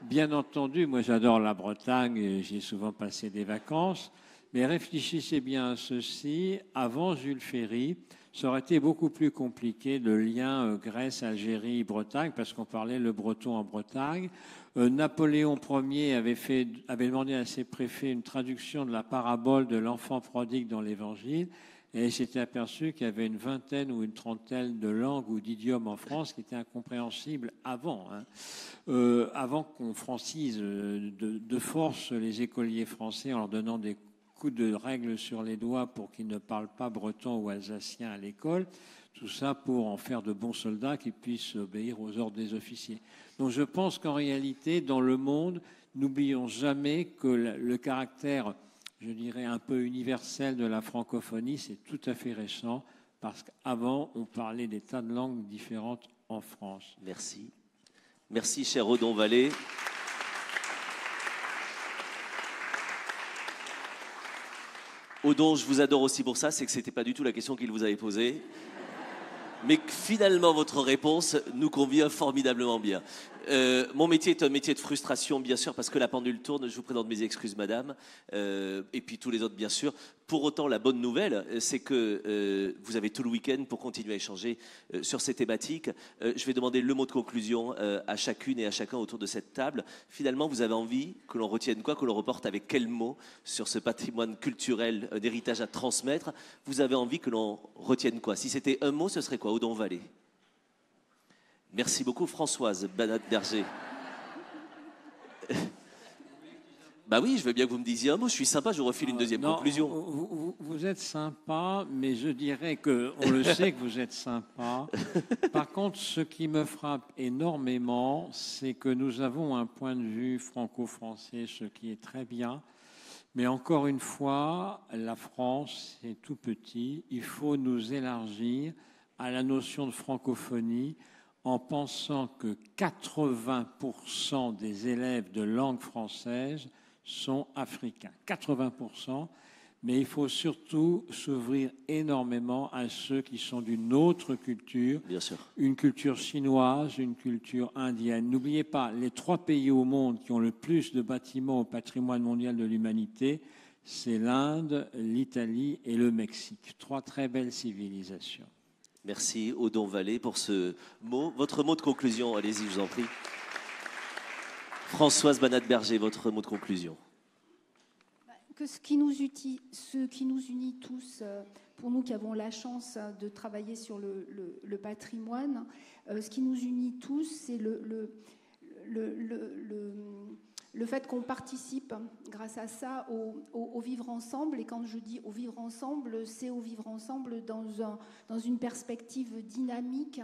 Bien entendu, moi j'adore la Bretagne, j'y ai souvent passé des vacances, mais réfléchissez bien à ceci, avant Jules Ferry, ça aurait été beaucoup plus compliqué le lien Grèce, Algérie, Bretagne, parce qu'on parlait le breton en Bretagne. Napoléon Ier avait demandé à ses préfets une traduction de la parabole de l'enfant prodigue dans l'Évangile, et il s'était aperçu qu'il y avait une vingtaine ou une trentaine de langues ou d'idiomes en France qui étaient incompréhensibles avant. Avant qu'on francise de force les écoliers français en leur donnant des coups de règle sur les doigts pour qu'ils ne parlent pas breton ou alsacien à l'école. Tout ça pour en faire de bons soldats qui puissent obéir aux ordres des officiers. Donc je pense qu'en réalité, dans le monde, n'oublions jamais que le caractère, je dirais, un peu universel de la francophonie, c'est tout à fait récent, parce qu'avant, on parlait des tas de langues différentes en France. Merci. Merci, cher Odon Vallée. Odon, je vous adore aussi pour ça, c'est que ce n'était pas du tout la question qu'il vous avait posée. Mais que finalement, votre réponse nous convient formidablement bien. Mon métier est un métier de frustration, bien sûr, parce que la pendule tourne. Je vous présente mes excuses, madame, et puis tous les autres, bien sûr. Pour autant, la bonne nouvelle, c'est que vous avez tout le week-end pour continuer à échanger sur ces thématiques. Je vais demander le mot de conclusion à chacune et à chacun autour de cette table. Finalement, vous avez envie que l'on retienne quoi, que l'on reporte avec quel mot sur ce patrimoine culturel d'héritage à transmettre? Vous avez envie que l'on retienne quoi? Si c'était un mot, ce serait quoi? Odon Vallée. Merci beaucoup, Françoise Banat-Berger. Bah oui, je veux bien que vous me disiez un mot. Je suis sympa, je refile une deuxième conclusion. Vous êtes sympa, mais je dirais qu'on le sait que vous êtes sympa. Par contre, ce qui me frappe énormément, c'est que nous avons un point de vue franco-français, ce qui est très bien. Mais encore une fois, la France, c'est tout petit. Il faut nous élargir à la notion de francophonie en pensant que 80% des élèves de langue française sont africains. 80%. Mais il faut surtout s'ouvrir énormément à ceux qui sont d'une autre culture. Bien sûr. Une culture chinoise, une culture indienne. N'oubliez pas, les 3 pays au monde qui ont le plus de bâtiments au patrimoine mondial de l'humanité, c'est l'Inde, l'Italie et le Mexique. 3 très belles civilisations. Merci Odon Vallée pour ce mot. Votre mot de conclusion, allez-y, je vous en prie. Françoise Banat-Berger, votre mot de conclusion. Que ce qui nous unit tous, pour nous qui avons la chance de travailler sur le patrimoine, ce qui nous unit tous, c'est le fait qu'on participe, grâce à ça, au vivre ensemble. Et quand je dis au vivre ensemble, c'est au vivre ensemble dans une perspective dynamique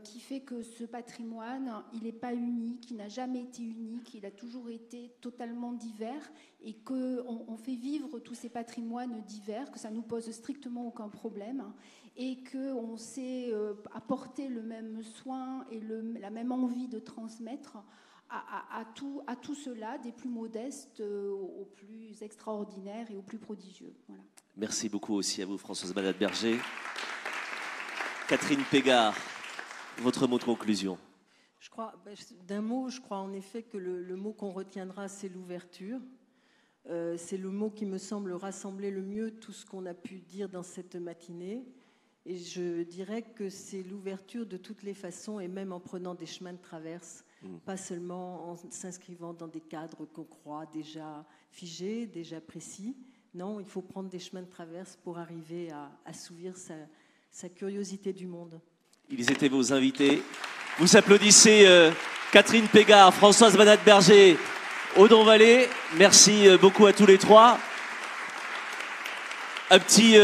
qui fait que ce patrimoine, il n'est pas unique, il n'a jamais été unique, il a toujours été totalement divers, et qu'on fait vivre tous ces patrimoines divers, que ça ne nous pose strictement aucun problème, et qu'on sait apporter le même soin et la même envie de transmettre à tout cela, des plus modestes aux plus extraordinaires et aux plus prodigieux. Voilà. Merci beaucoup aussi à vous, Françoise Banat-Berger. Catherine Pégard, votre mot de conclusion. D'un mot, je crois en effet que le mot qu'on retiendra, c'est l'ouverture. C'est le mot qui me semble rassembler le mieux tout ce qu'on a pu dire dans cette matinée. Et je dirais que c'est l'ouverture de toutes les façons, et même en prenant des chemins de traverse, pas seulement en s'inscrivant dans des cadres qu'on croit déjà figés, déjà précis. Non, il faut prendre des chemins de traverse pour arriver à assouvir sa curiosité du monde. Ils étaient vos invités. Vous applaudissez Catherine Pégard, Françoise Banat-Berger, Odon Vallée. Merci beaucoup à tous les trois. Un petit...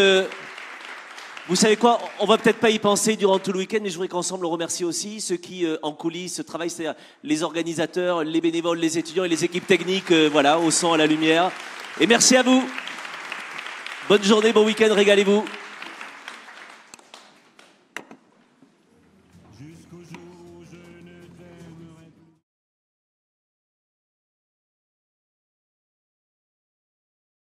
Vous savez quoi, on va peut-être pas y penser durant tout le week-end, mais je voudrais qu'ensemble on remercie aussi ceux qui, en coulisses, travaillent, c'est-à-dire les organisateurs, les bénévoles, les étudiants et les équipes techniques, voilà, au son, à la lumière. Et merci à vous. Bonne journée, bon week-end, régalez-vous.